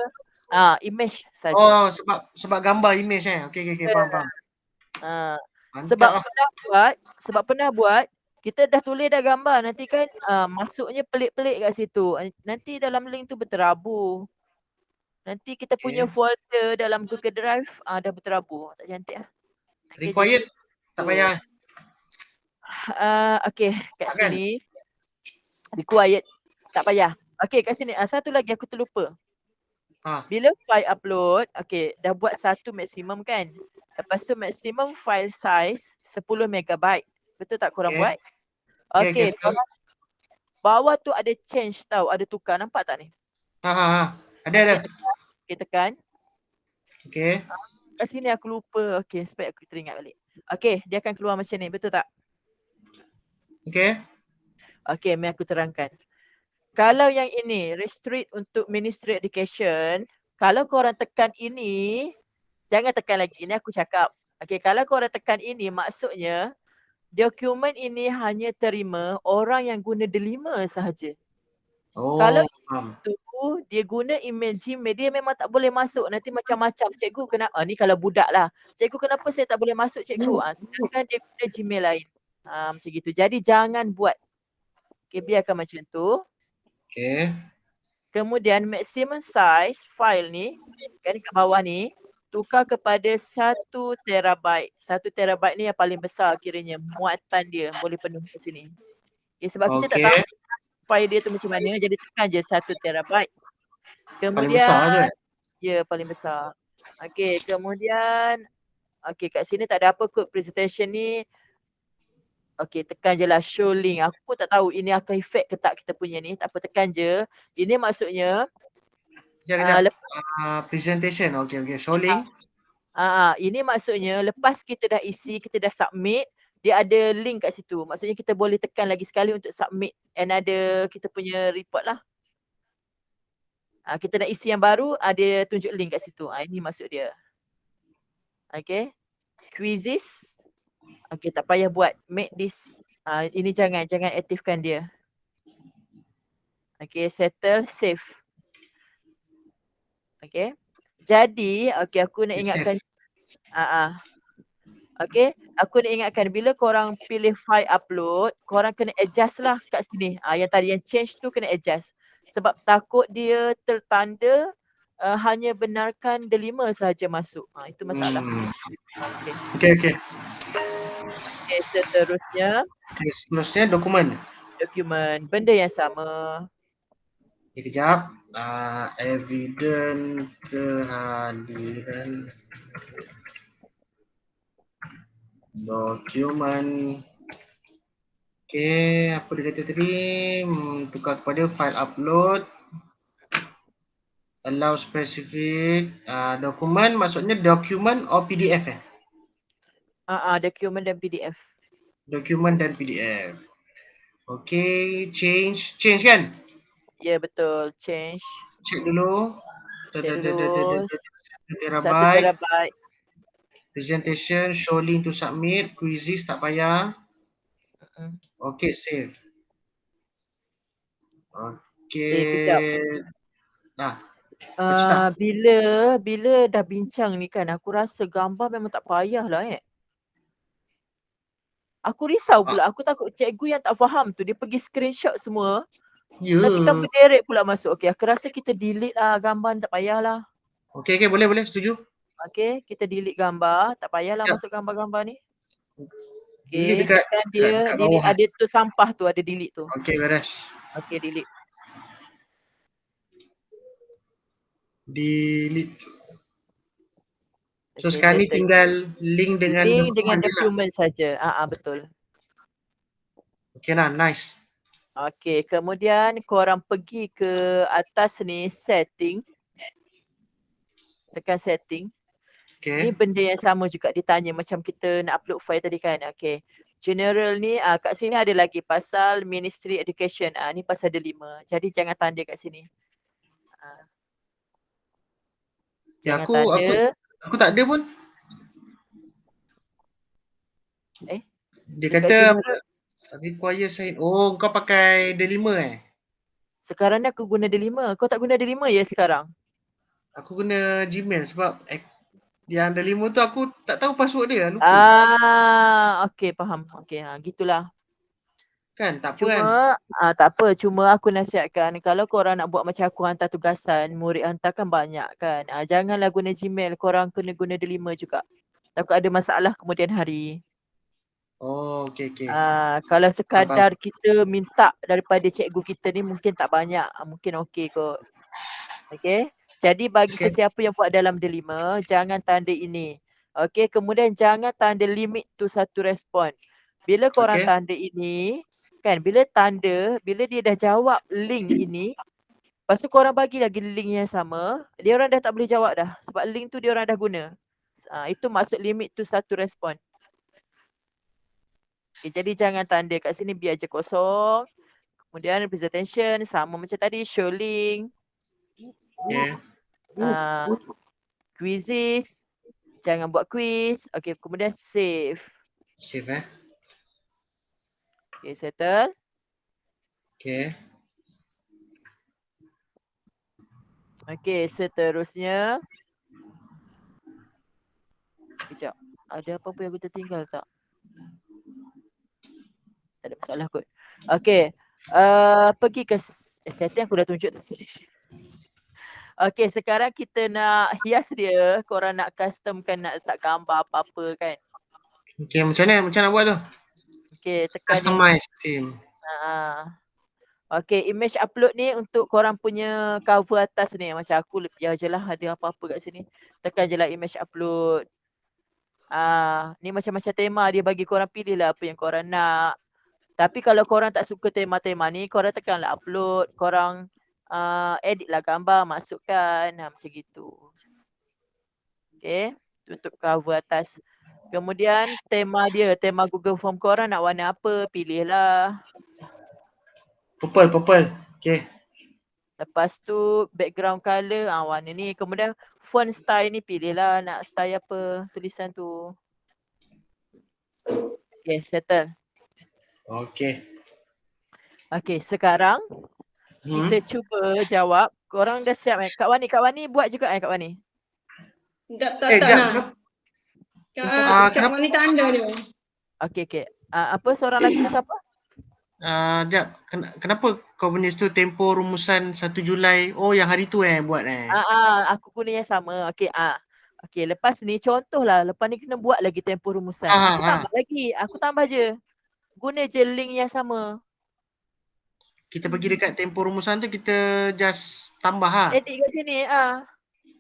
image saja. Oh, sebab gambar image Okay, faham. Sebab pernah buat, kita dah tulis dah gambar, nanti kan masuknya pelik-pelik kat situ. Nanti dalam link tu berterabur. Nanti kita punya folder dalam Google Drive dah berterabur. Tak cantik lah. Required tak payah. Okay, kat sini. Required tak payah. Okay, kat sini. Satu lagi aku terlupa. Bila file upload, dah buat satu maksimum kan. Lepas tu maksimum file size 10 MB. Betul tak korang buat? Okay. Bawah tu ada change tau, ada tukar. Nampak tak ni? Ada. Okay, tekan. Okay. Kat sini aku lupa. Okay, supaya aku teringat balik. Okay, dia akan keluar macam ni. Betul tak? Okay. Okay, mari aku terangkan. Kalau yang ini restrict untuk Ministry Education, kalau korang tekan ini, jangan tekan lagi. Ini aku cakap. Okay, kalau korang tekan ini maksudnya Dokumen ini hanya terima orang yang guna delima sahaja. Oh, Kalau faham. tu dia guna email Gmail, dia memang tak boleh masuk. Nanti macam-macam. Cikgu kenapa? Ni kalau budak lah. Cikgu kenapa saya tak boleh masuk cikgu? Sedangkan dia guna Gmail lain. Macam gitu. Jadi jangan buat. Okay, biarkan macam tu. Okay. Kemudian maximum size file ni, kan kat bawah ni, tukar kepada 1 terabyte. 1 terabyte ni yang paling besar kiranya. Muatan dia boleh penuh ke sini. Okay, sebab kita tak tahu file dia tu macam mana. Jadi tekan je 1 terabyte. Paling besar tu Kemudian, ya paling besar. Okay, kemudian, okay kat sini tak ada apa kot presentation ni. Okay, tekan je lah show link. Aku pun tak tahu ini akan efek ke tak kita punya ni. Tak apa, tekan je. Ini maksudnya, Kejap. Presentation. Okay. Show link. Ini maksudnya lepas kita dah isi, kita dah submit, dia ada link kat situ. Maksudnya kita boleh tekan lagi sekali untuk submit another kita punya report lah. Kita nak isi yang baru, dia tunjuk link kat situ. Ini maksud dia. Okay. Quizzes. Okay, tak payah buat. Make this. Ini jangan aktifkan dia. Okay, settle, save. Okay. Jadi, okay, aku nak ingatkan. Okay, aku nak ingatkan bila korang pilih file upload, korang kena adjust lah kat sini. Yang tadi yang change tu kena adjust. Sebab takut dia tertanda hanya benarkan delima sahaja masuk. Itu masalah. Okay. Okay, seterusnya. Okay, seterusnya dokumen. Dokumen. Benda yang sama. Okay, kejap. Evidence kehadiran dokumen. Okay, apa dia kata tadi? Tukar kepada file upload. Allow specific dokumen, maksudnya dokumen atau PDF Dokumen dan PDF. Dokumen dan PDF. Okay, change kan? Ya, betul. Change. Check dulu. 1 terabyte. terabyte. Presentation, show link to submit. Quizzes tak payah. Okay, save. Okay. Bila dah bincang ni kan, aku rasa gambar memang tak payahlah Aku risau pula, aku takut cikgu yang tak faham tu, dia pergi screenshot semua. Nanti kan berderet pula masuk. Okay, aku rasa kita delete lah gambar, tak payahlah. Okay, boleh, setuju. Okay, kita delete gambar, tak payahlah masuk gambar-gambar ni. Okay, tekan dia, delete, ada tu sampah tu, ada delete tu. Okay, beres. Okay, delete. So sekarang ni tinggal link dengan dokumen saja. Betul. Okay lah, nice. Okay, kemudian korang pergi ke atas ni setting. Tekan setting. Okay. Ni benda yang sama juga ditanya macam kita nak upload file tadi kan. Okay. General ni kat sini ada lagi pasal Ministry Education. Ni pasal ada 5. Jadi jangan tanda kat sini. Jangan tanda. Aku tak ada pun. Dia kata apa? Require sign. Oh, kau pakai D5 Sekarang ni aku guna D5. Kau tak guna D5 ya sekarang? Aku guna Gmail sebab yang D5 tu aku tak tahu password dia, lupa. Okey, faham. Okey, gitulah. Kan, tak apa kan? Tak apa, cuma aku nasihatkan kalau korang nak buat macam aku hantar tugasan, murid hantar kan banyak kan. Janganlah guna Gmail, korang kena guna D5 juga. Takut ada masalah kemudian hari. Oh, okey. Kalau sekadar kita minta daripada cikgu kita ni mungkin tak banyak, mungkin okey kot. Okey. Jadi bagi sesiapa yang buat dalam D5, jangan tanda ini. Okey, kemudian jangan tanda limit tu 1 respon. Bila korang tanda ini, kan bila dia dah jawab link ini, lepas tu korang bagi lagi link yang sama, dia orang dah tak boleh jawab dah. Sebab link tu dia orang dah guna. Itu maksud limit tu 1 respon. Okay, jadi jangan tanda kat sini, biar je kosong. Kemudian presentation sama macam tadi, show link. Quizzes. Jangan buat quiz. Okay, kemudian save. Save Okay, settle. Okay. Okay, seterusnya. Kejap. Ada apa-apa yang aku tertinggal tak? Tak ada masalah kot. Okay. Pergi ke setting aku dah tunjuk tadi. Okay, sekarang kita nak hias dia. Korang nak customkan, nak letak gambar apa-apa kan. Okay, macam mana buat tu? Okay, tekan ni. Customize theme. Okay, image upload ni untuk korang punya cover atas ni. Macam aku biar je lah ada apa-apa kat sini. Tekan je lah image upload. Ni macam-macam tema dia bagi korang pilih lah apa yang korang nak. Tapi kalau korang tak suka tema-tema ni, korang tekanlah upload. Korang edit lah gambar, masukkan. Macam gitu. Okay, untuk cover atas. Kemudian tema dia, tema Google Form korang nak warna apa, pilih lah. Purple. Okay. Lepas tu background colour warna ni. Kemudian font style ni pilih lah nak style apa tulisan tu. Okay, settle. Okay. Okay, sekarang kita cuba jawab. Korang dah siap Kak Wani buat juga Kak Wani? Tak nak. Kak Wani tak anda je. Okay. Apa seorang lagi tu siapa? Jap, kenapa kau punya tu tempoh rumusan 1 Julai? Oh, yang hari tu buat aku guna yang sama. Okay, lepas ni contohlah, lepas ni kena buat lagi tempoh rumusan. Aku tambah je. Guna je link yang sama. Kita pergi dekat tempoh rumusan tu, kita just tambah edit kat sini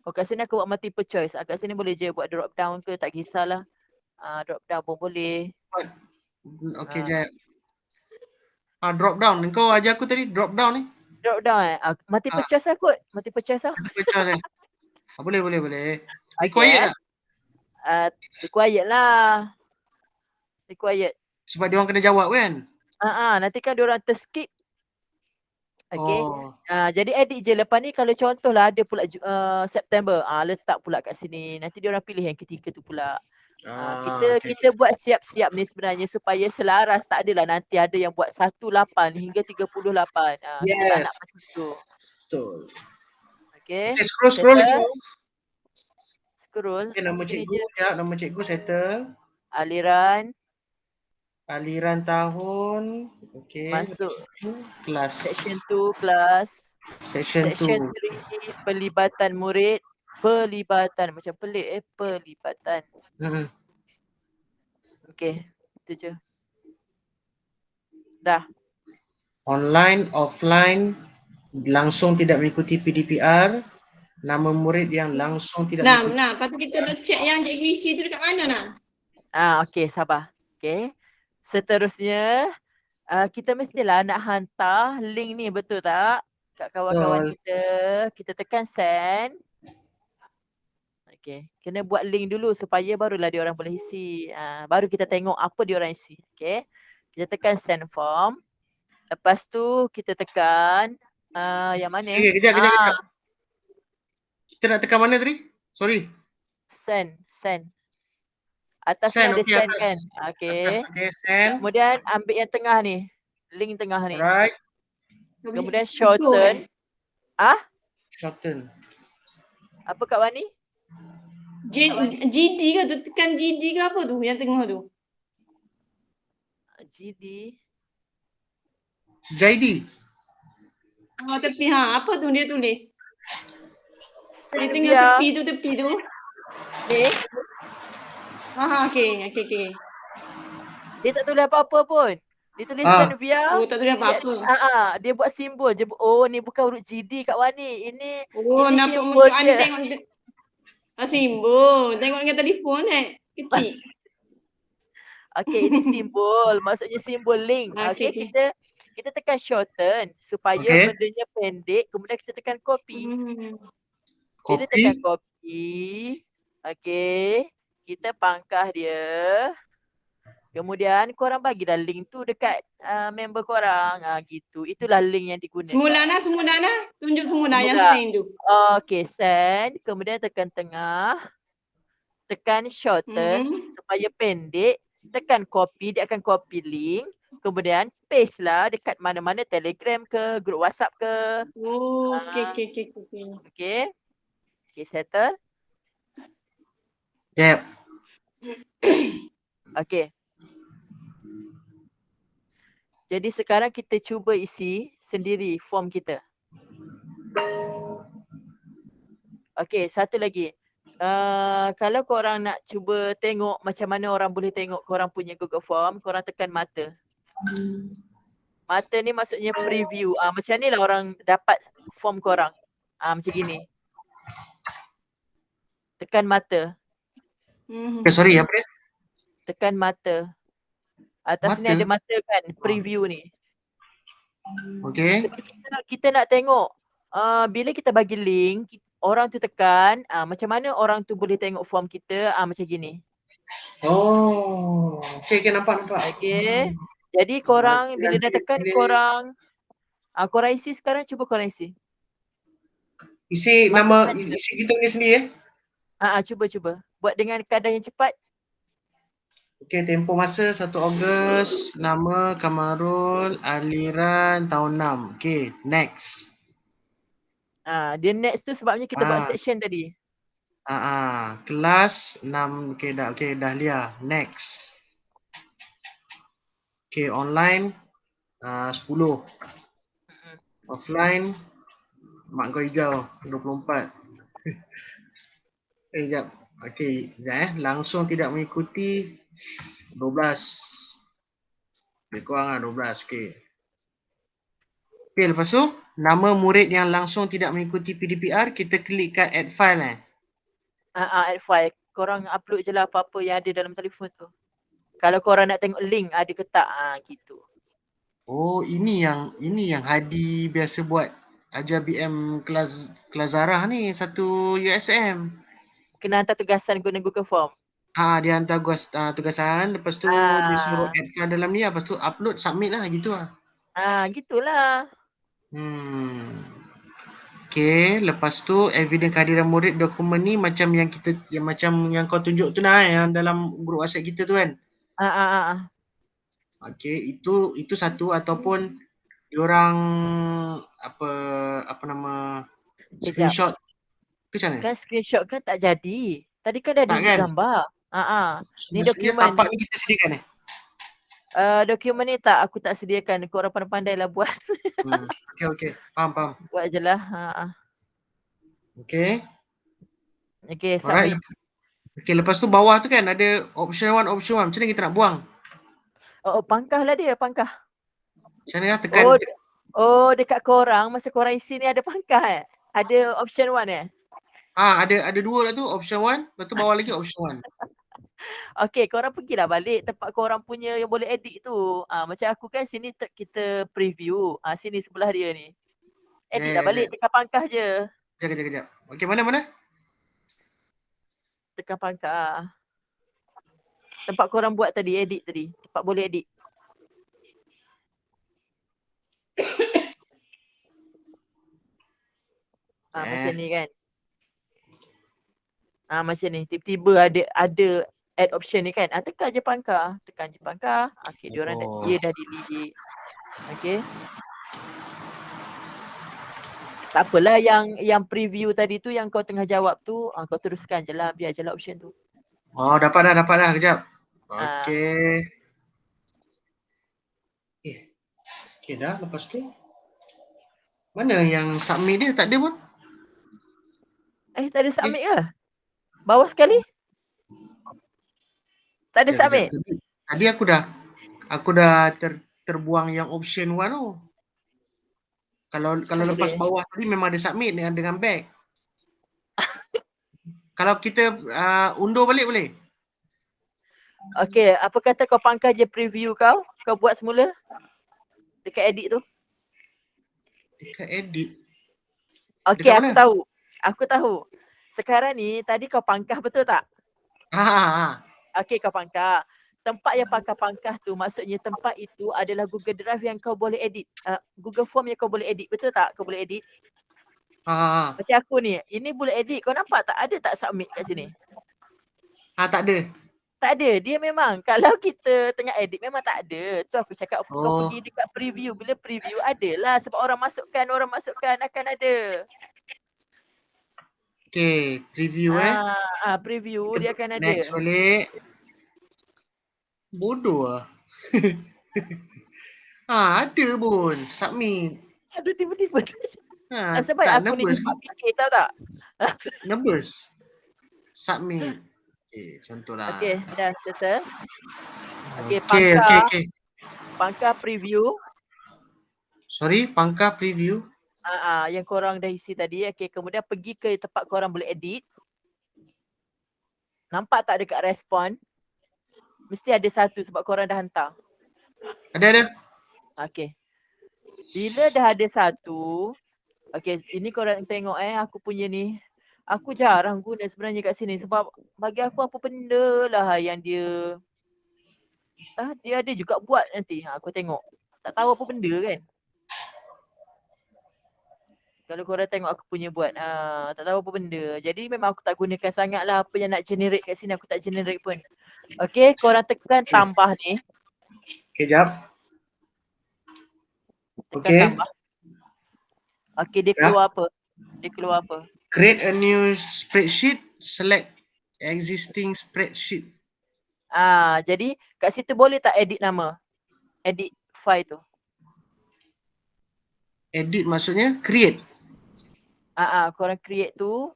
kat sini aku buat multiple choice. Kat sini boleh je buat drop down ke, tak kisahlah. Drop down pun boleh. Okay, jap. Drop down. Kau ajar aku tadi drop down ni. Drop down multiple choice lah kot. Multiple choice lah. Boleh. Required tak? Required lah. Required. Sebab dia orang kena jawab kan? Nanti kan dia orang terskip. Okay. Jadi edit je. Lepas ni kalau contohlah ada pula September. Letak pula kat sini. Nanti dia orang pilih yang ketiga tu pula. Kita buat siap-siap ni sebenarnya supaya selaras. Tak adalah nanti ada yang buat 18 hingga 38. Kita tak nak macam tu. Betul. Okay. Scroll. Scroll. Okay, nama cikgu settle. Aliran tahun. Okay. Masuk. Kelas. Section 2 kelas. Section 3 pelibatan murid. Macam pelik pelibatan. Okay, itu je. Dah. Online, offline, langsung tidak mengikuti PDPR. Nama murid yang langsung tidak mengikuti. Lepas tu kita dah check yang cikgu isi tu dekat mana Okay, sabar. Okay. Seterusnya, kita mestilah nak hantar link ni, betul tak? Kat kawan-kawan kita. Kita tekan send. Okay, kena buat link dulu supaya barulah dia orang boleh isi. Baru kita tengok apa dia orang isi. Okay, kita tekan send form. Lepas tu kita tekan yang mana? Kejap. Kita nak tekan mana tadi? Sorry. Send. Atas ni ada send kan? Okay. Send. Kemudian ambil yang tengah ni. Link tengah ni. Right. Kemudian shorten. Shorten. Apa Kak Wani? GD ke tu? Tekan GD ke apa tu yang tengah tu? GD. JD. Tepi apa tu dia tulis? Dia tengah tepi tu. Ni. Okay. Dia tak tulis apa-apa pun. Dia tulis Senvia. Tak tulis apa-apa. Dia buat simbol je. Ni bukan huruf GD Kak Wani. Ini nampak muka anda tengok. Simbol. Tengok dengan telefon kecil. Okay, ini simbol. Maksudnya simbol link. Okay. Kita tekan shorten supaya bendanya pendek. Kemudian kita tekan copy. Kita tekan copy. Okay. Kita pangkah dia. Kemudian korang bagi dah link tu dekat member korang. Gitu. Itulah link yang digunakan. Semula nak. Tunjuk semula yang send tu. Okay, send. Kemudian tekan tengah. Tekan shorten supaya pendek. Tekan copy. Dia akan copy link. Kemudian paste lah dekat mana-mana Telegram ke, grup WhatsApp ke. Oh, okey. Okay, settle. Yep. Okay. Jadi sekarang kita cuba isi sendiri form kita. Okay, satu lagi. Kalau korang nak cuba tengok macam mana orang boleh tengok korang punya Google Form, korang tekan mata. Mata ni maksudnya preview. Macam ni lah orang dapat form korang. Macam gini. Tekan mata. Sorry, apa dia? Tekan mata. Atas ni Mata? ada mata kan, preview ni. Okay. Kita nak tengok bila kita bagi link, orang tu tekan, macam mana orang tu boleh tengok form kita, macam gini. Oh, okay, nampak. Okay. Jadi korang bila dah tekan, korang isi sekarang, cuba korang isi. Isi nama, isi kita punya sendiri Cuba. Buat dengan kadar yang cepat. Okey, tempoh masa 1 Ogos, nama Kamarul, aliran tahun 6. Okey, next. Dia next tu sebabnya kita buat section tadi. Kelas 6. Okey, Dahlia. Next. Okey, online 10. Offline mak kau hijau 24. Sekejap. Okey, langsung tidak mengikuti 12. Lebih kurang lah 12. Okey. Okey, lepas tu nama murid yang langsung tidak mengikuti PDPR, kita klik kat add file Add file. Korang upload je lah apa-apa yang ada dalam telefon tu. Kalau korang nak tengok link ada ke tak, gitu. Oh, ini yang Hadi biasa buat ajar BM kelas Zarah ni, satu USM. Kena hantar tugasan guna Google Form. Dia hantar tugasan, lepas tu dia suruh add file dalam ni, lepas tu upload, submit lah, gitu lah. Gitulah. Okay, lepas tu evidence kehadiran murid dokumen ni macam yang kau tunjuk tu lah, yang dalam grup WhatsApp kita tu kan. Okay, itu satu, ataupun diorang apa nama screenshot. Tu macam mana? Kan screenshot kan tak jadi. Tadi kan dah ada gambar. Ni dokumen tapak ni kita sediakan dokumen ni aku tak sediakan. Korang pandai-pandai lah buat. Okay. Faham. Buat je lah. Okay, submit. Okay, lepas tu bawah tu kan ada option 1. Macam mana kita nak buang? Pangkah lah dia, pangkah. Macam mana tekan? Dekat korang, masa korang isi ni ada pangkah Ada option 1 ada 2 lah tu, option 1, lepas tu bawah lagi option 1. Okay, korang pergilah balik tempat korang punya yang boleh edit tu. Macam aku kan sini kita preview. Sini sebelah dia ni. Edit dah balik, tekan pangkah je. Kejap. Okay, mana? Tekan pangkah. Tempat korang buat tadi, edit tadi. Tempat boleh edit. Macam ni kan. Macam ni. Tiba-tiba ada add option ni kan. Tekan je pangkah. Okay, dia dah delete. Okay. Tak apalah yang preview tadi tu yang kau tengah jawab tu, kau teruskan je lah. Biar je lah option tu. Dapat dah. Kejap. Okay. Okay dah, lepas tu. Mana yang submit dia? Tak ada pun. Tak ada submit ke? Bawah sekali? Tak ada submit? Tadi aku dah terbuang yang option 1 tu. Kalau lepas bawah tadi memang ada submit dengan back. Kalau kita undur balik boleh? Okay, apa kata kau pangkah je preview kau buat semula dekat edit tu. Dekat edit? Okay, aku tahu. Sekarang ni tadi kau pangkah betul tak? Okay, kau pangkah. Tempat yang pangkah tu maksudnya tempat itu adalah Google Drive yang kau boleh edit. Google Form yang kau boleh edit. Betul tak? Kau boleh edit. Macam aku ni. Ini boleh edit. Kau nampak tak? Ada tak submit kat sini? Tak ada. Tak ada. Dia memang kalau kita tengah edit memang tak ada. Tu aku cakap kau Oh. pergi dekat preview. Bila preview adalah sebab orang masukkan akan ada. Okay, preview Preview Kita dia akan ada. next balik. Bodoh lah. Ada pun. Submit. Aduh tiba-tiba. Sebab tak aku ni nervous cepat fikir tahu tak? Nervous. Submit. Okay, contohlah. Okay, dah settle. Okay, Okay. pangkah preview. Sorry, pangkah preview. Yang korang dah isi tadi. Okay, kemudian pergi ke tempat korang boleh edit. Nampak tak dekat respon? Mesti ada satu sebab korang dah hantar. Ada. Okay. Bila dah ada satu. Okay, ini korang tengok aku punya ni. Aku jarang guna sebenarnya kat sini sebab bagi aku apa benda lah yang dia dia ada juga buat nanti. Aku tengok. Tak tahu apa benda kan. Kalau korang tengok aku punya buat, tak tahu apa benda. Jadi memang aku tak gunakan sangat lah apa yang nak generate kat sini. Aku tak generate pun. Okay, korang tekan tambah ni. Okay, jap. Tekan tambah. Okay, dia keluar apa? Create a new spreadsheet. Select existing spreadsheet. Jadi kat situ boleh tak edit nama? Edit file tu. Edit maksudnya create. Korang create tu.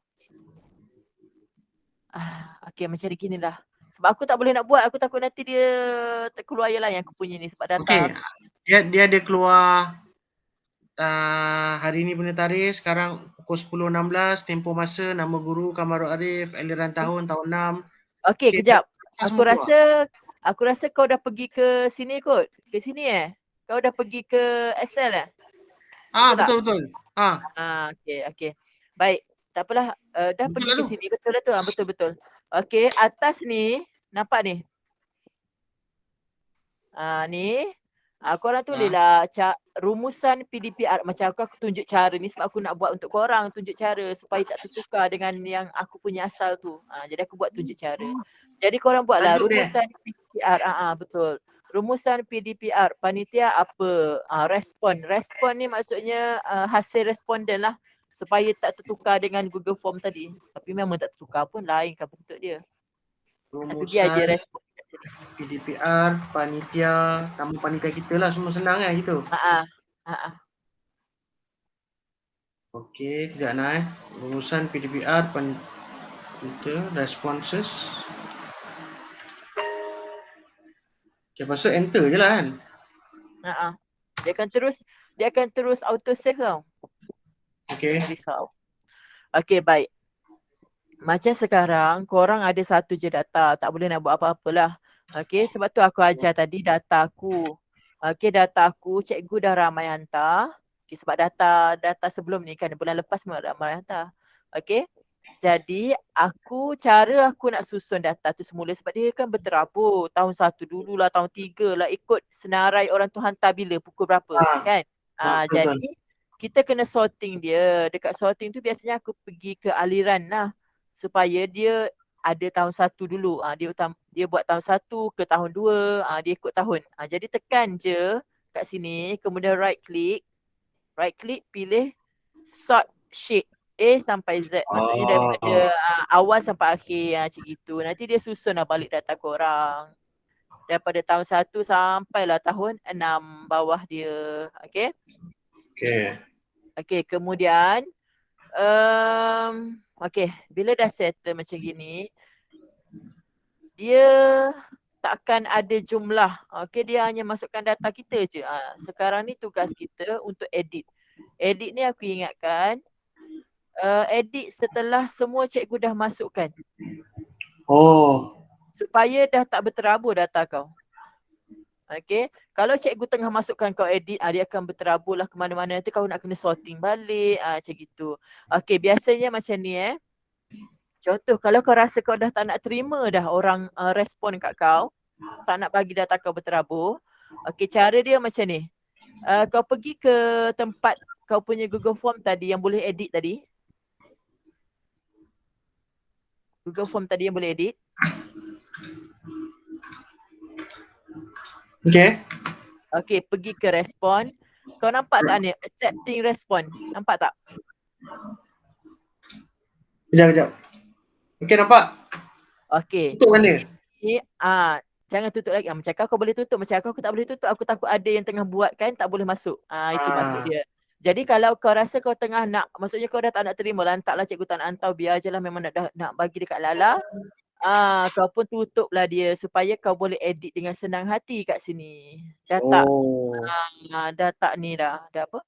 Okay, macam begini lah. Sebab aku tak boleh nak buat. Aku takut nanti dia terkeluar je lah yang aku punya ni sebab data. Okay. Dia ada keluar hari ni punya tarikh. Sekarang pukul 10.16. Tempoh masa, nama guru, Kamarul Arif, aliran tahun 6. Okay, kejap. Aku rasa kau dah pergi ke sini kot. Ke sini Kau dah pergi ke Excel Betul. Okay. Baik. Tak apalah. Dah Betul pergi ke sini. Betul lah tu. Betul. Okay. Atas ni. Nampak ni. Ni. Korang tulislah rumusan PDPR. Macam aku tunjuk cara ni sebab aku nak buat untuk korang. Tunjuk cara supaya tak tertukar dengan yang aku punya asal tu. Jadi aku buat tunjuk cara. Jadi korang buatlah rumusan PDPR. Betul. Rumusan PDPR. Panitia apa? Respon. Respon ni maksudnya hasil responden lah. Supaya tak tertukar dengan Google Form tadi. Tapi memang tak tertukar pun. Lain kan bentuk dia. Tapi dia je respon. PDPR, panitia, nama panitia kita lah, semua senang gitu. Okey, kejap nak rumusan PDPR, panitia, responses. Okay, lepas tu enter je lah kan. Dia akan terus auto save tau. Okay. Risau. Okay, baik. Macam sekarang, korang ada satu je data. Tak boleh nak buat apa-apalah. Okay, sebab tu aku ajar tadi data aku. Okay, data aku cikgu dah ramai hantar. Okay, sebab data sebelum ni kan, bulan lepas semua ramai hantar. Okay, jadi cara aku nak susun data tu semula sebab dia kan berterabur. Tahun 1 dululah, tahun 3 lah, ikut senarai orang tu hantar bila, pukul berapa kan. Jadi kita kena sorting dia. Dekat sorting tu biasanya aku pergi ke aliran lah. Supaya dia ada tahun 1 dulu. Dia buat tahun 1 ke tahun 2. Dia ikut tahun. Jadi tekan je kat sini. Kemudian right click. Pilih sort sheet. A sampai Z. Maksudnya daripada awal sampai akhir. Macam gitu. Nanti dia susun lah balik data korang. Daripada tahun 1 sampailah tahun 6 bawah dia. Okay. Okay, kemudian bila dah settle macam gini, dia takkan ada jumlah. Okay, dia hanya masukkan data kita je. Sekarang ni tugas kita untuk edit. Edit ni aku ingatkan, edit setelah semua cikgu dah masukkan. Supaya dah tak berterabur data kau. Okay, kalau cikgu tengah masukkan kau edit, dia akan berterabur lah ke mana-mana. Nanti kau nak kena sorting balik, macam gitu. Okay, biasanya macam ni Contoh, kalau kau rasa kau dah tak nak terima dah orang respon kat kau, tak nak bagi data kau berterabur. Okay, cara dia macam ni. Kau pergi ke tempat kau punya Google Form tadi yang boleh edit tadi. Google Form tadi yang boleh edit. Okay. Okay, pergi ke respon. Kau nampak tak ni? Accepting respon. Nampak tak? Kejap. Okay, nampak? Okay. Tutup mana? Ini, jangan tutup lagi. Macam kau boleh tutup. Macam aku tak boleh tutup. Aku takut ada yang tengah buat kan tak boleh masuk. Itu maksud dia. Jadi kalau kau rasa kau tengah nak, maksudnya kau dah tak nak terima, lantaklah cikgu tak nak hantar, biar je lah memang nak bagi dekat Lala. Kau pun tutuplah dia supaya kau boleh edit dengan senang hati kat sini. Dah tak, dah tak ni dah. Dah apa?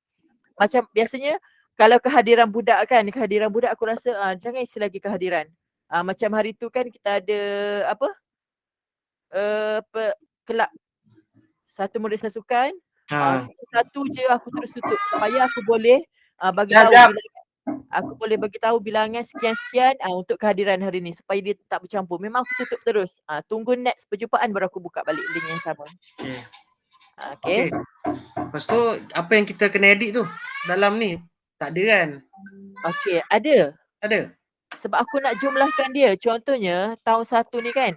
Macam biasanya kalau kehadiran budak kan, kehadiran budak aku rasa jangan isi lagi kehadiran. Macam hari tu kan kita ada apa? Kelab satu murid sasukan. Satu je aku terus tutup supaya aku boleh bagi tahu aku boleh bagi tahu bilangan sekian-sekian untuk kehadiran hari ni supaya dia tak bercampur. Memang aku tutup terus. Tunggu next perjumpaan baru aku buka balik link yang sama. Okay. Lepas tu apa yang kita kena edit tu dalam ni? Tak ada kan? Okay, ada. Ada? Sebab aku nak jumlahkan dia. Contohnya tahun 1 ni kan.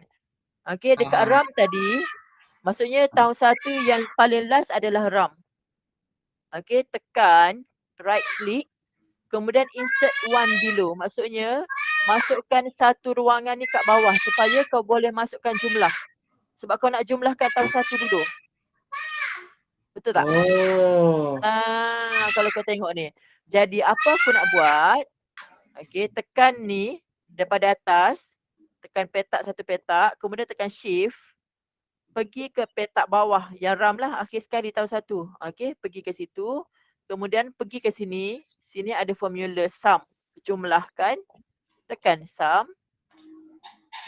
Okay, dekat RAM tadi. Maksudnya tahun 1 yang paling last adalah RAM. Okay, tekan right click. Kemudian insert one below. Maksudnya masukkan satu ruangan ni kat bawah supaya kau boleh masukkan jumlah. Sebab kau nak jumlahkan tahun 1 dulu. Betul tak? Kalau kau tengok ni. Jadi apa aku nak buat? Okay, tekan ni daripada atas. Tekan petak satu petak. Kemudian tekan shift. Pergi ke petak bawah yang RAM lah akhir sekali tahun 1. Okay, pergi ke situ. Kemudian pergi ke sini. Sini ada formula sum. Jumlahkan. Tekan sum.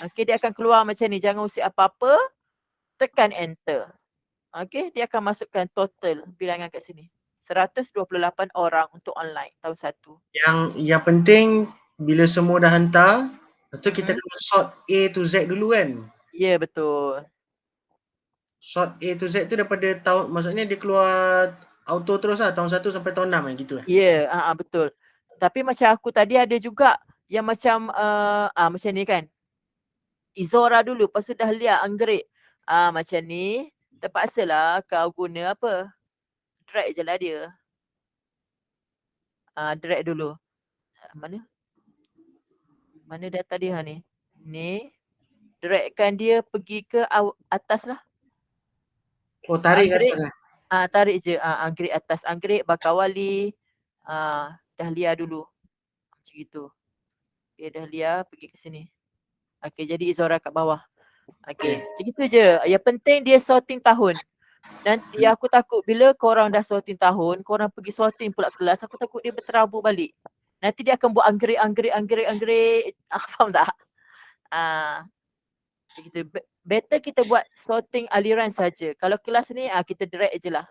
Okay, dia akan keluar macam ni. Jangan usik apa-apa. Tekan enter. Okay, dia akan masukkan total bilangan kat sini. 128 orang untuk online tahun 1. Yang penting bila semua dah hantar, lepas tu kita kena sort A to Z dulu kan? Ya, betul. Sort A to Z tu daripada tahun, maksudnya dia keluar auto terus lah tahun 1 sampai tahun 6 kan gitu lah? Ya, betul. Tapi macam aku tadi ada juga yang macam macam ni kan. Izora dulu, lepas tu Dahlia Anggerik. Macam ni, terpaksalah kau guna apa? Drag je lah dia. Drag dulu. Mana data dia ni? Ni. Dragkan dia pergi ke atas lah. Oh, tarik Anggerik, atas lah. tarik je. Anggerik atas. Anggerik, Bakawali. Dahlia dulu. Macam itu. Okay, Dahlia pergi ke sini. Okay, jadi Izora kat bawah. Okay, macam itu je. Yang penting dia sorting tahun. Nanti aku takut bila korang dah sorting tahun, korang pergi sorting pula kelas, aku takut dia berterabur balik. Nanti dia akan buat anggerik. Faham tak? Macam itu. Better kita buat sorting aliran saja. Kalau kelas ni kita drag je lah.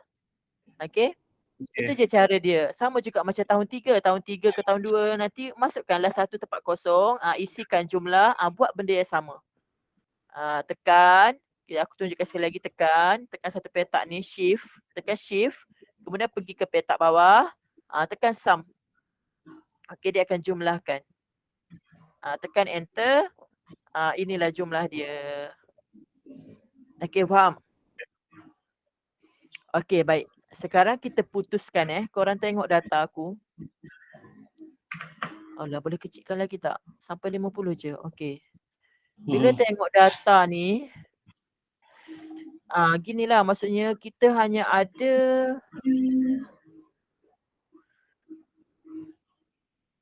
Okay? Itu je cara dia. Sama juga macam tahun 3 ke tahun 2 nanti masukkanlah satu tempat kosong, isikan jumlah, buat benda yang sama. Tekan, aku tunjukkan sekali lagi, tekan satu petak ni, shift, tekan shift, kemudian pergi ke petak bawah, tekan sum. Okay, dia akan jumlahkan. Tekan enter, inilah jumlah dia. Okay, faham? Okay, baik. Sekarang kita putuskan korang tengok data aku. Alah, boleh kecilkan lagi tak? Sampai 50 je. Okay. Bila tengok data ni, ginilah maksudnya kita hanya ada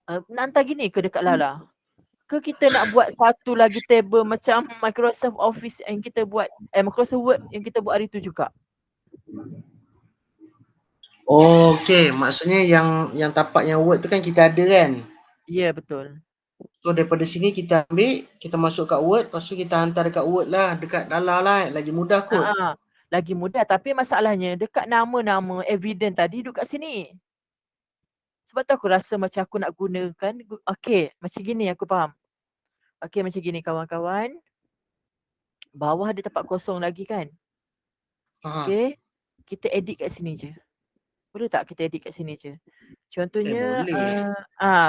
nak hantar gini ke dekat Lala? Ke kita nak buat satu lagi table macam Microsoft Office yang kita buat, Microsoft Word yang kita buat hari tu juga? Okay, maksudnya yang tapak yang Word tu kan kita ada kan? Ya, betul. So daripada sini kita ambil, kita masuk kat Word, lepas tu kita hantar dekat Word lah, dekat Lala lah, lagi mudah kot. Lagi mudah, tapi masalahnya dekat nama-nama evidence tadi duduk kat sini. Sebab tu aku rasa macam aku nak gunakan, okay, macam gini aku faham. Okay, macam gini kawan-kawan. Bawah ada tempat kosong lagi kan? Okay, kita edit kat sini je. Boleh tak kita edit kat sini je? Contohnya,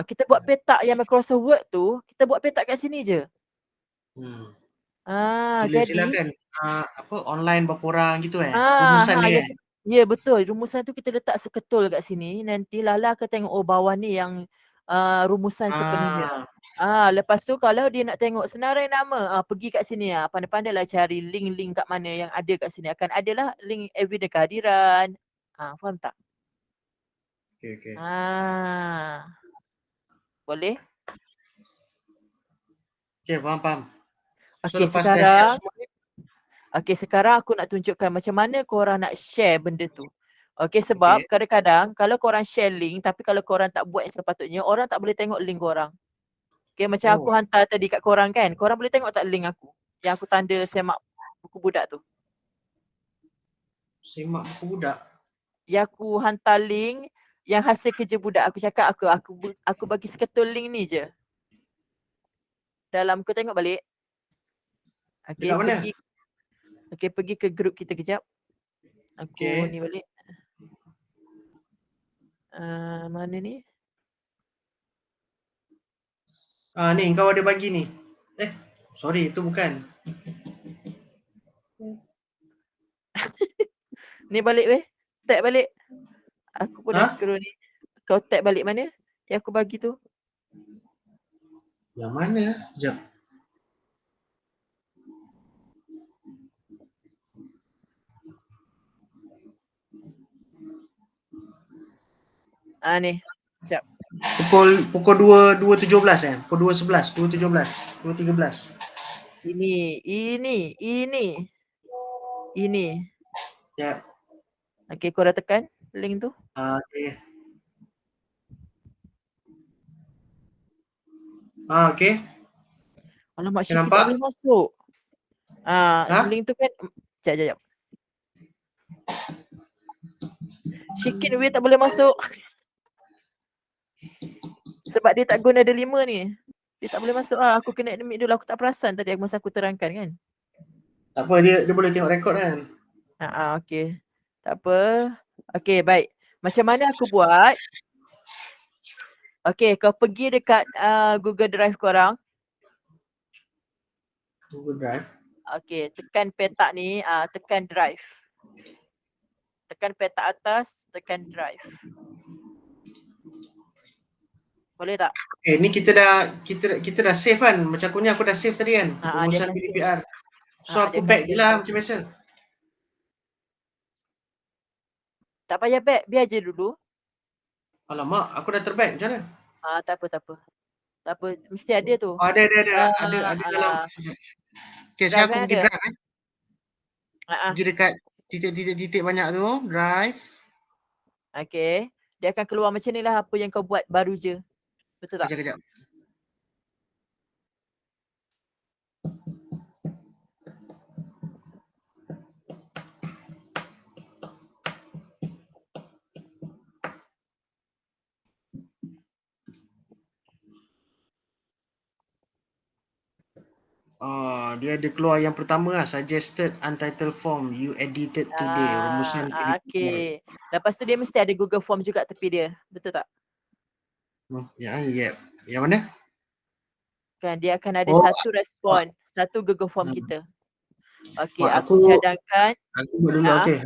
kita buat petak yang Microsoft Word tu, kita buat petak kat sini je. Jadi Silakan apa online berapa orang gitu rumusan ni ya betul. Rumusan tu kita letak seketul kat sini. Nanti Lala akan tengok bawah ni yang rumusan sepenuhnya. Lepas tu kalau dia nak tengok senarai nama, pergi kat sini pandai-pandailah cari link-link kat mana yang ada kat sini. Akan adalah link evidence kehadiran. Faham tak? Okey. Boleh? Okey, faham. So Okey, lepas dah siap semua sekarang aku nak tunjukkan macam mana korang nak share benda tu. Okey, sebab kadang-kadang kalau korang share link tapi kalau korang tak buat yang sepatutnya, orang tak boleh tengok link korang. Okey, macam aku hantar tadi kat korang kan. Korang boleh tengok tak link aku? Yang aku tanda semak buku budak tu. Semak buku budak? Yang aku hantar link yang hasil kerja budak. Aku cakap aku bagi seketul link ni je. Dalam kau tengok balik. Okey, dekat mana? Pergi ke grup kita kejap. Aku ni balik. Mana ni? Ni kau ada bagi ni. Sorry, itu bukan. Ni balik weh. Tag balik. Aku pun dah scroll ni. Kau tag balik mana? Yang aku bagi tu. Yang mana? Sekejap. Ni. Sekejap. Pukul 2.17 Pukul 2.11, 2.17, 2.13. Ini. Sekejap. Okey, kau dah tekan link tu? Okey. Okey. Alamak, Syiki tak boleh masuk. Link tu kan. Sekejap. Syiki ni tak boleh masuk. Sebab dia tak guna ada 5 ni. Dia tak boleh masuk Aku kena admit dulu. Aku tak perasan tadi masa aku terangkan kan. Tak apa, dia boleh tengok rekod kan. Okey. Tak apa. Okey, baik. Macam mana aku buat? Okey, kau pergi dekat Google Drive korang. Google Drive. Okey, tekan petak ni, tekan drive. Tekan petak atas, tekan drive. Boleh tak? Ni kita dah save kan. Macam aku dah save tadi kan. Rumusan PDPR. So aku back je lah macam biasa. Tak payah back, biar je dulu. Alamak, aku dah terback macam mana? Tak apa, mesti ada tu. Ada dalam. Okay, sekarang aku pergi drive pergi dekat titik-titik banyak tu, drive. Okay, dia akan keluar macam ni lah apa yang kau buat baru je. Betul tak? Kejap. Dia ada keluar yang pertama suggested untitled form you edited today, rumusan PDPR. Okay. Lepas tu dia mesti ada Google Form juga tepi dia. Betul tak? Yang mana? Kan dia akan ada satu respon, satu Google Form kita. Okay, aku cadangkan. Aku buat dulu, okay.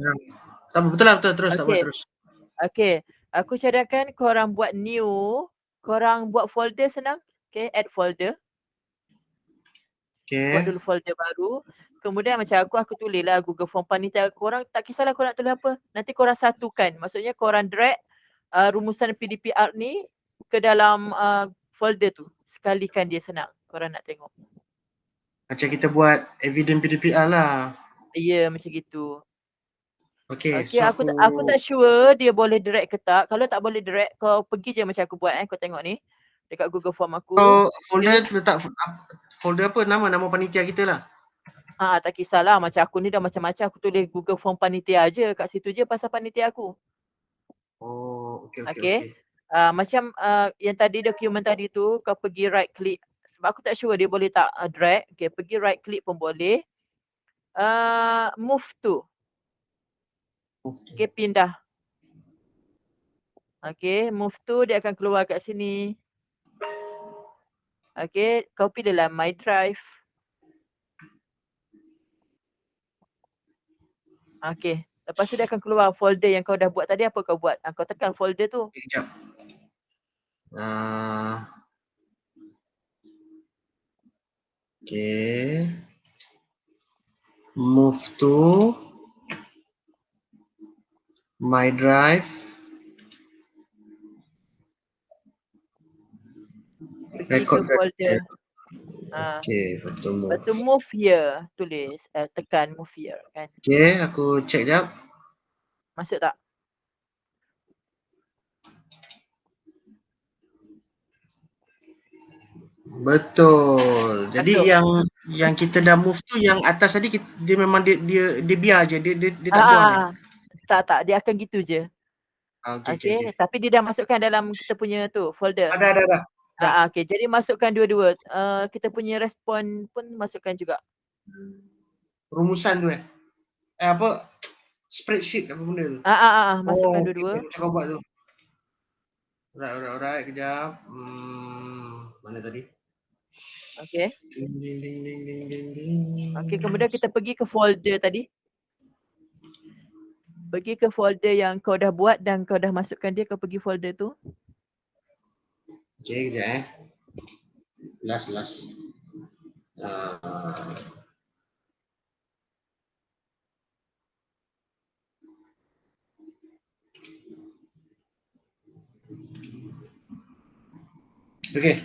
Tak apa, betul lah, terus. Tak apa, terus. Okay, aku cadangkan korang buat new, korang buat folder senang. Okay, add folder. Okay. Buat dulu folder baru. Kemudian macam aku tulis lah Google Form panitia. Korang tak kisahlah korang nak tulis apa. Nanti korang satukan. Maksudnya korang drag rumusan PDPR ni ke dalam folder tu. Sekalikan dia senang. Korang nak tengok. Macam kita buat evidence PDPR lah. Ya, macam gitu. Okay, so aku tak sure dia boleh drag ke tak. Kalau tak boleh drag, kau pergi je macam aku buat kau tengok ni. Dekat Google Form aku. Folder letak folder apa? Nama panitia kita lah. Tak kisahlah. Macam aku ni dah macam-macam. Aku tulis Google Form panitia je. Kat situ je pasal panitia aku. Okay. Macam yang tadi dokumen tadi tu, kau pergi right click. Sebab aku tak sure dia boleh tak drag. Okay, pergi right click pun boleh. Move to. Okay, pindah. Okay, move to dia akan keluar kat sini. Okay, kau pilih dalam my drive. Okay. Lepas tu dia akan keluar folder yang kau dah buat tadi. Apa kau buat? Kau tekan folder tu. Sekejap. Okay. Move to my drive. Pergi ke folder. Okay, betul move. Lepas tu move here. Tulis. Tekan move here kan. Okay, aku check jap. Masuk tak? Betul. Jadi Masuk. yang kita dah move tu yang atas tadi dia memang dia biar je. Dia tak buang. Tak. Dia akan gitu je. Okay. Tapi dia dah masukkan dalam kita punya tu folder. Dah. Okay. Jadi masukkan dua-dua. Kita punya respon pun masukkan juga. Rumusan tu apa? Spreadsheet apa benda tu? Masukkan dua-dua. Okay, macam kau buat tu. Alright, kejap. Mana tadi? Okay. Ding. Okay, kemudian kita pergi ke folder tadi. Pergi ke folder yang kau dah buat dan kau dah masukkan dia, kau pergi folder tu. Okay, kejap Last. Okay,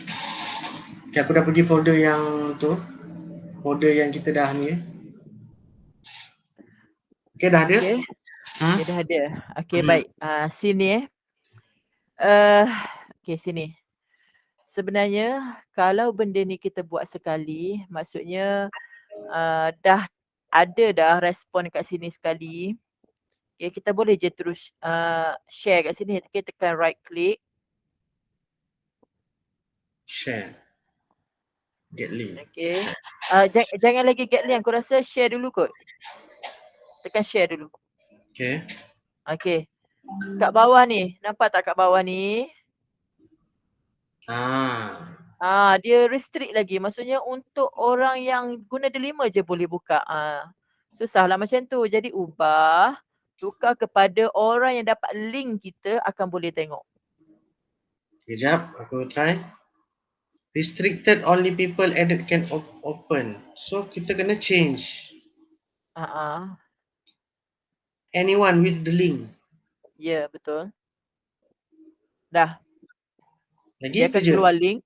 aku dah pergi folder yang tu. Folder yang kita dah ni. Okay, dah ada? Okay, dah ada. Okay, baik. Sini okay, sini. Sebenarnya, kalau benda ni kita buat sekali, maksudnya dah ada dah respon kat sini sekali. Okay, kita boleh je terus share kat sini. Okay, tekan right click. Share. Get link. Okay. Jangan lagi get link. Aku rasa share dulu kot. Tekan share dulu. Okay. Kat bawah ni. Nampak tak kat bawah ni? Dia restrict lagi. Maksudnya untuk orang yang guna delima je boleh buka. Susahlah macam tu. Jadi ubah. Tukar kepada orang yang dapat link kita akan boleh tengok. Kejap. Aku try. Restricted only people added can open. So kita kena change. Anyone with the link. Ya, betul. Dah. Lagi dia tu akan je. Keluar link.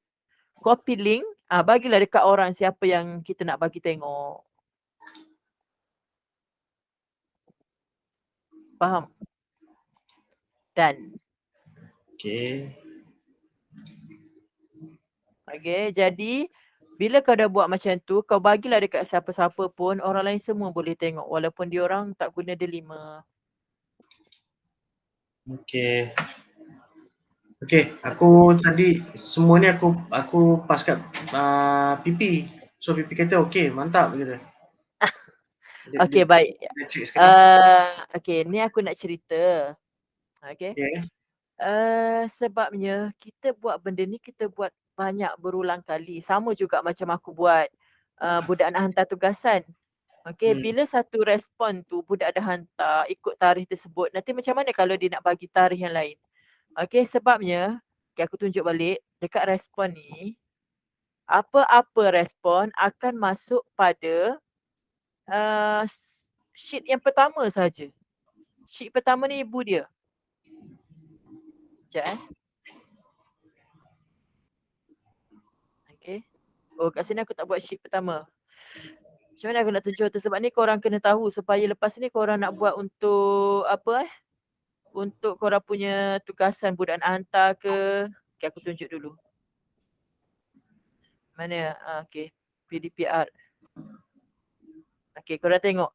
Copy link. Bagilah dekat orang siapa yang kita nak bagi tengok. Faham? Dan. Okay, jadi bila kau dah buat macam tu, kau bagilah dekat siapa-siapa pun, orang lain semua boleh tengok walaupun dia orang tak guna delima. Okay, aku tadi semua ni aku pass kat PP. So PP kata okay, mantap kata. Okay, baik. Okay, ni aku nak cerita. Okay. Sebabnya kita buat benda ni, kita buat banyak berulang kali. Sama juga macam aku buat budak nak hantar tugasan. Okay, bila satu respon tu budak dah hantar ikut tarikh tersebut, nanti macam mana kalau dia nak bagi tarikh yang lain? Okay, sebabnya, aku tunjuk balik dekat respon ni, apa-apa respon akan masuk pada sheet yang pertama saja. Sheet pertama ni ibu dia. Sekejap Okay. Oh, kat sini aku tak buat sheet pertama. Macam mana aku nak tunjuk tu? Sebab ni korang kena tahu supaya lepas ni korang nak buat untuk apa untuk korang punya tugasan budak nak hantar ke. Okay, aku tunjuk dulu. Mana? Okay. PDPR. Okay, korang tengok.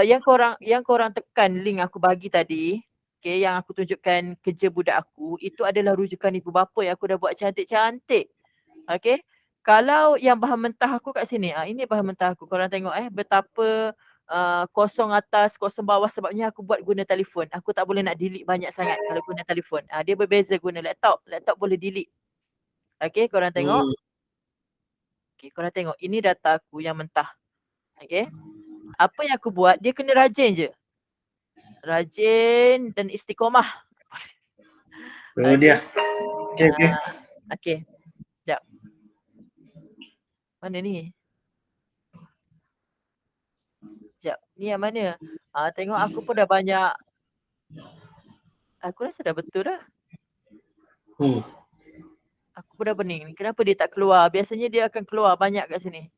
Yang korang tekan link aku bagi tadi, okay, yang aku tunjukkan kerja budak aku, itu adalah rujukan ibu bapa yang aku dah buat cantik-cantik. Okay. Kalau yang bahan mentah aku kat sini, ini bahan mentah aku. Korang tengok betapa kosong atas, kosong bawah sebabnya aku buat guna telefon. Aku tak boleh nak delete banyak sangat kalau guna telefon. Dia berbeza guna laptop. Laptop boleh delete. Okay, korang tengok. Okay, korang tengok. Ini data aku yang mentah. Okay. Apa yang aku buat, dia kena rajin je. Rajin dan istiqomah. Itu dia. Okey. Okey. Sekejap. Mana ni? Sekejap. Ni yang mana? Tengok aku pun dah banyak. Aku rasa dah betul dah. Aku pun dah pening ni. Kenapa dia tak keluar? Biasanya dia akan keluar banyak kat sini.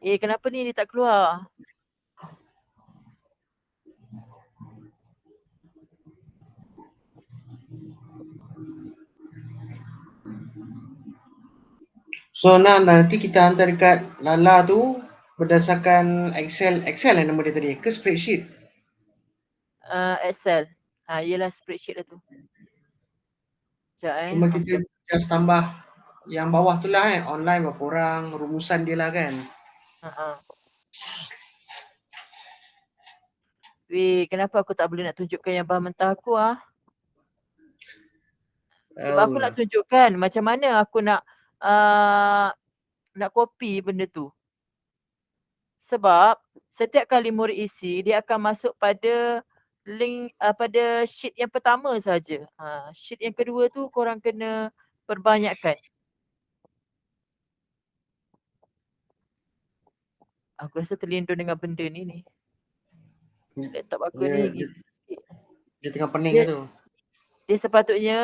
Kenapa ni dia tak keluar? So nanti kita hantar dekat Lala tu berdasarkan Excel lah nama dia tadi ke spreadsheet? Excel. Yelah spreadsheet lah tu. Sekejap Cuma kita just tambah yang bawah tu lah online berapa orang, rumusan dia lah kan. Weh, kenapa aku tak boleh nak tunjukkan yang bahan mentah aku Sebab aku nak tunjukkan macam mana aku nak copy benda tu. Sebab setiap kali murid isi, dia akan masuk pada link pada sheet yang pertama saja. Sheet yang kedua tu korang kena perbanyakkan. Aku rasa terlindung dengan benda ni. Laptop aku ni dia tengah pening dia, tu. Dia sepatutnya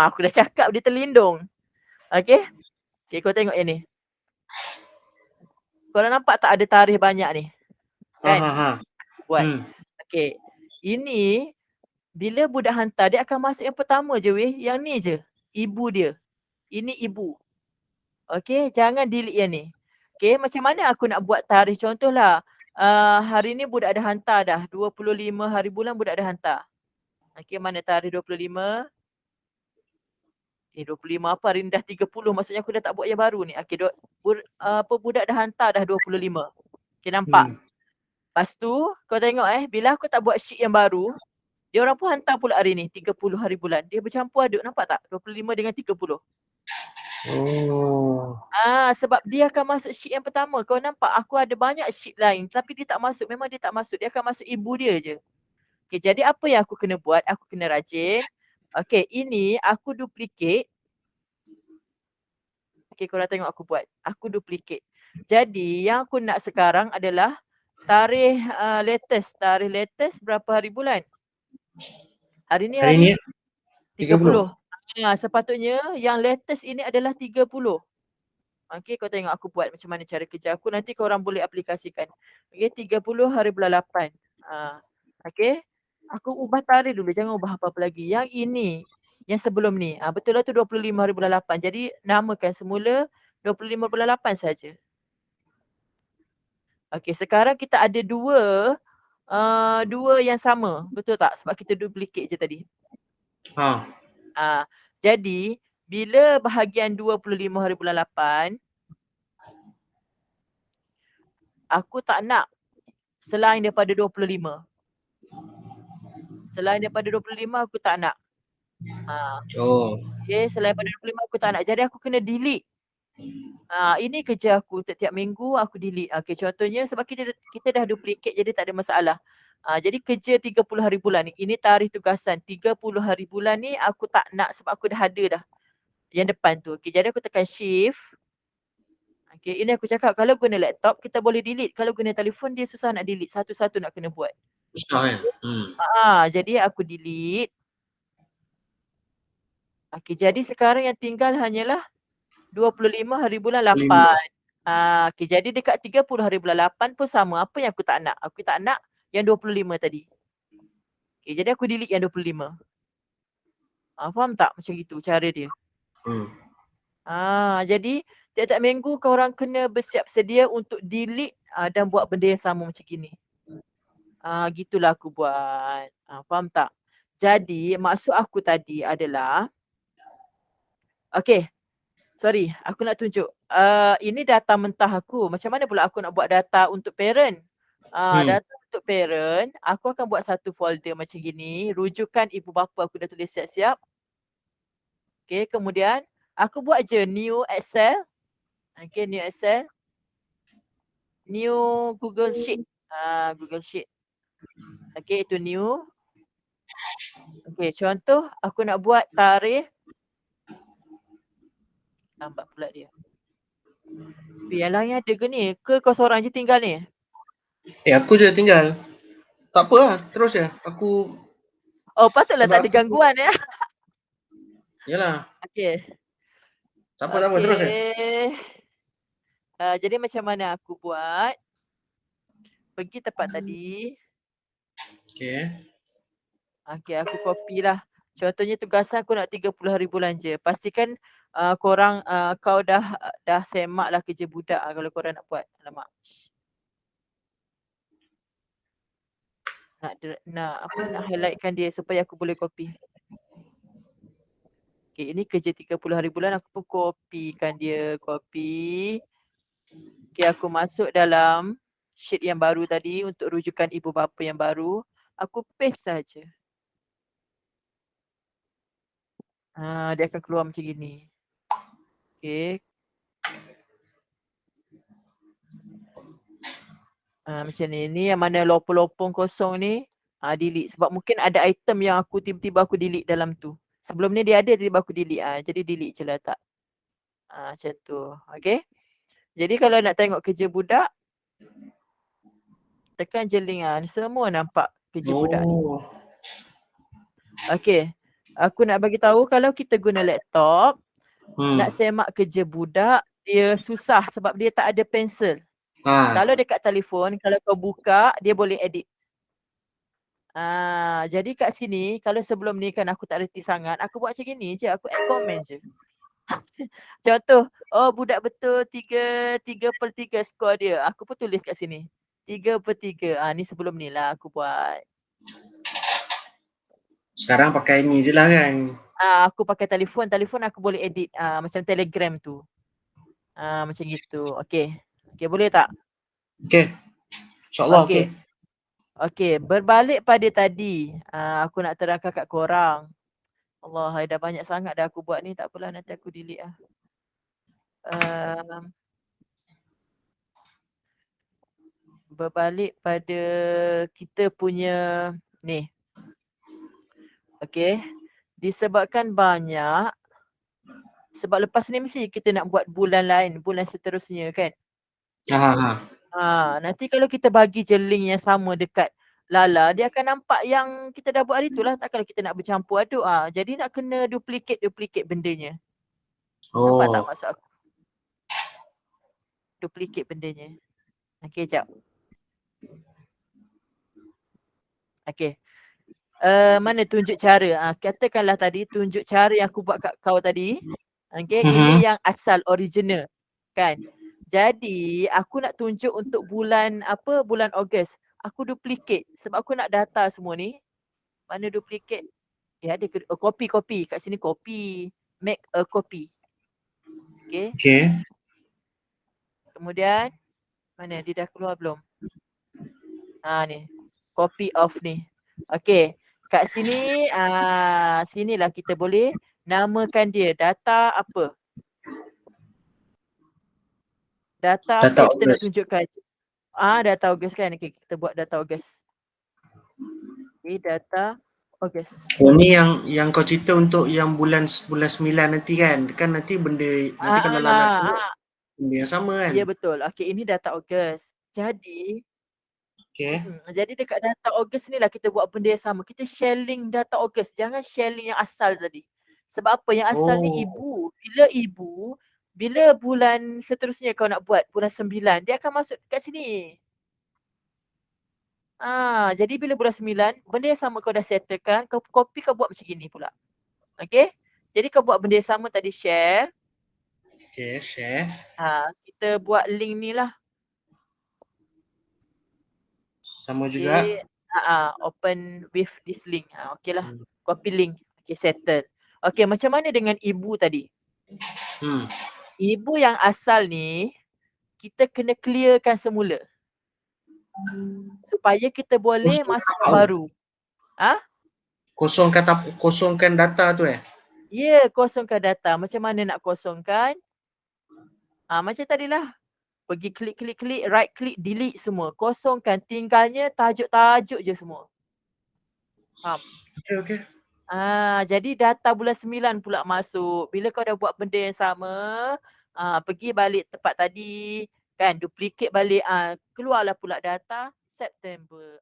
aku dah cakap dia terlindung. Okey, kau tengok yang ni. Korang nampak tak ada tarikh banyak ni? Kan? Buat. Okey. Ini bila budak hantar dia akan masuk yang pertama je weh. Yang ni je. Ibu dia. Ini ibu. Okey, jangan delete yang ni. Okey, macam mana aku nak buat tarikh? Contohlah, hari ni budak dah hantar dah. 25 hari bulan budak dah hantar. Okey, mana tarikh 25? 25 apa? Hari ni dah 30. Maksudnya aku dah tak buat yang baru ni. Okey, budak dah hantar dah 25. Okey, nampak? Lepas tu, kau tengok bila aku tak buat sheet yang baru, dia orang pun hantar pula hari ni, 30 hari bulan. Dia bercampur aduk, nampak tak? 25 dengan 30. Sebab dia akan masuk sheet yang pertama. Kau nampak aku ada banyak sheet lain tapi dia tak masuk. Memang dia tak masuk. Dia akan masuk ibu dia je. Okay, jadi apa yang aku kena buat? Aku kena rajin. Okay, ini aku duplicate. Okay, korang tengok aku buat. Aku duplicate. Jadi yang aku nak sekarang adalah tarikh latest. Tarikh latest berapa hari bulan? Hari ni hari 30. Sepatutnya yang latest ini adalah 30. Okey, kau tengok aku buat macam mana cara kerja aku. Nanti korang boleh aplikasikan. Okey, 30 hari bulan 8. Okey. Aku ubah tarikh dulu. Jangan ubah apa-apa lagi. Yang ini, yang sebelum ni. Betul lah tu 25 hari bulan 8. Jadi namakan semula 25 bulan 8 saja. Okey, sekarang kita ada dua yang sama. Betul tak? Sebab kita duplicate je tadi. Jadi, bila bahagian 25 hari bulan 8, aku tak nak selain daripada 25. Selain daripada 25 aku tak nak. Okay, selain daripada 25 aku tak nak. Jadi aku kena delete. Ini kerja aku setiap minggu aku delete. Okay, contohnya sebab kita dah duplicate jadi tak ada masalah. Jadi kerja 30 hari bulan ni. Ini tarikh tugasan. 30 hari bulan ni aku tak nak sebab aku dah ada dah. Yang depan tu. Okay, jadi aku tekan shift. Okay, ini aku cakap kalau guna laptop kita boleh delete. Kalau guna telefon dia susah nak delete. Satu-satu nak kena buat. Susah jadi aku delete. Okay, jadi sekarang yang tinggal hanyalah 25 hari bulan 8. Okay, jadi dekat 30 hari bulan 8 pun sama. Apa yang aku tak nak? Aku tak nak yang 25 tadi. Okay, jadi aku delete yang 25. Faham tak macam itu cara dia? Jadi tiap-tiap minggu korang kena bersiap sedia untuk delete dan buat benda yang sama macam gini. Gitulah aku buat. Faham tak? Jadi maksud aku tadi adalah okay. Sorry, aku nak tunjuk. Ini data mentah aku. Macam mana pula aku nak buat data untuk parent? Data untuk parent, aku akan buat satu folder macam gini. Rujukan ibu bapa aku dah tulis siap-siap. Okay, kemudian aku buat je new Excel. Okay, new Excel. New Google Sheet. Google Sheet. Okay, itu new. Okay, contoh aku nak buat tarikh. Lambat pula dia. Yang lain ada ke ni? Ke kau seorang je tinggal ni? Aku je tinggal. Tak apa lah, terus je. Aku Oh, patutlah tak ada sebab gangguan ya. yalah. Okay. Tak apa, terus je. Jadi macam mana aku buat? Pergi tempat tadi. Okay. Okay, aku copy lah. Contohnya tugasan aku nak 30 hari bulan je. Pastikan korang, kau dah semak lah kerja budak kalau korang nak buat. Alamak. Nak highlightkan dia supaya aku boleh copy. Okay, ini kerja 30 hari bulan aku pun copykan dia. Copy. Okay, aku masuk dalam sheet yang baru tadi untuk rujukan ibu bapa yang baru. Aku paste saja. Dia akan keluar macam gini. Okay. Macam ni. Ni yang mana lopong-lopong kosong ni. Delete. Sebab mungkin ada item yang aku tiba-tiba aku delete dalam tu. Sebelum ni dia ada tiba-tiba aku delete. Jadi delete je lah tak. Macam tu. Okay. Jadi kalau nak tengok kerja budak. Tekan je link semua nampak kerja budak ni. Okay. Aku nak bagi tahu kalau kita guna laptop. Nak semak kerja budak. Dia susah sebab dia tak ada pensel. Kalau dekat telefon, kalau kau buka, dia boleh edit. Jadi kat sini, kalau sebelum ni kan aku tak reti sangat, aku buat macam gini je, aku add comment je. Contoh, budak betul 3/3 skor dia. Aku pun tulis kat sini. 3/3. Ni sebelum ni lah aku buat. Sekarang pakai ni je lah kan. Aku pakai telefon aku boleh edit macam Telegram tu. Macam gitu. Okay. Okay, boleh tak? Okay. InsyaAllah okay. Okay, berbalik pada tadi. Aku nak terangkan kat korang. Allah, dah banyak sangat dah aku buat ni. Tak apalah, nanti aku delete lah. Berbalik pada kita punya ni. Okay. Disebabkan banyak. Sebab lepas ni mesti kita nak buat bulan lain. Bulan seterusnya kan. Nanti kalau kita bagi je link yang sama dekat Lala, dia akan nampak yang kita dah buat hari tu lah. Tak kalau kita nak bercampur aduk. Jadi nak kena duplicate bendanya. Nampak tak maksud aku? Duplicate bendanya. Okay, jap. Okay. Mana tunjuk cara? Katakanlah tadi tunjuk cara yang aku buat kat kau tadi. Okay, ini yang asal original. Kan? Jadi aku nak tunjuk untuk bulan bulan Ogos. Aku duplicate sebab aku nak data semua ni. Mana duplicate? Ada copy. Kat sini copy. Make a copy. Okay. Kemudian mana dia dah keluar belum? Ni. Copy of ni. Okay. Kat sini sinilah kita boleh namakan dia data apa? Data apa yang kita nak tunjukkan? Data Ogos kan. Okay, kita buat data Ogos. Okay, data Ogos. Ni yang kau cerita untuk yang bulan 9 nanti kan. Kan nanti benda nanti kalau Lala tengok benda yang sama kan. Ya betul. Okay, ini data Ogos. Jadi jadi dekat data Ogos ni lah kita buat benda yang sama. Kita share link data Ogos. Jangan share link yang asal tadi. Sebab apa? Yang asal ni bila bulan seterusnya kau nak buat, bulan 9, dia akan masuk kat sini. Jadi bila bulan 9, benda yang sama kau dah settlekan, kau copy kau buat macam gini pula. Okay? Jadi kau buat benda yang sama tadi share. Okay, share. Kita buat link ni lah. Sama juga. Open with this link. Okay lah. Copy link. Okay, settle. Okay, macam mana dengan ibu tadi? Ibu yang asal ni, kita kena clearkan semula. Supaya kita boleh masuk baru. Kosongkan data tu Ya, kosongkan data. Macam mana nak kosongkan? Macam tadilah. Pergi klik, right click, delete semua. Kosongkan. Tinggalnya tajuk-tajuk je semua. Faham? Okay. Jadi data bulan 9 pula masuk. Bila kau dah buat benda yang sama, pergi balik tempat tadi, kan, duplicate balik, keluarlah pula data September.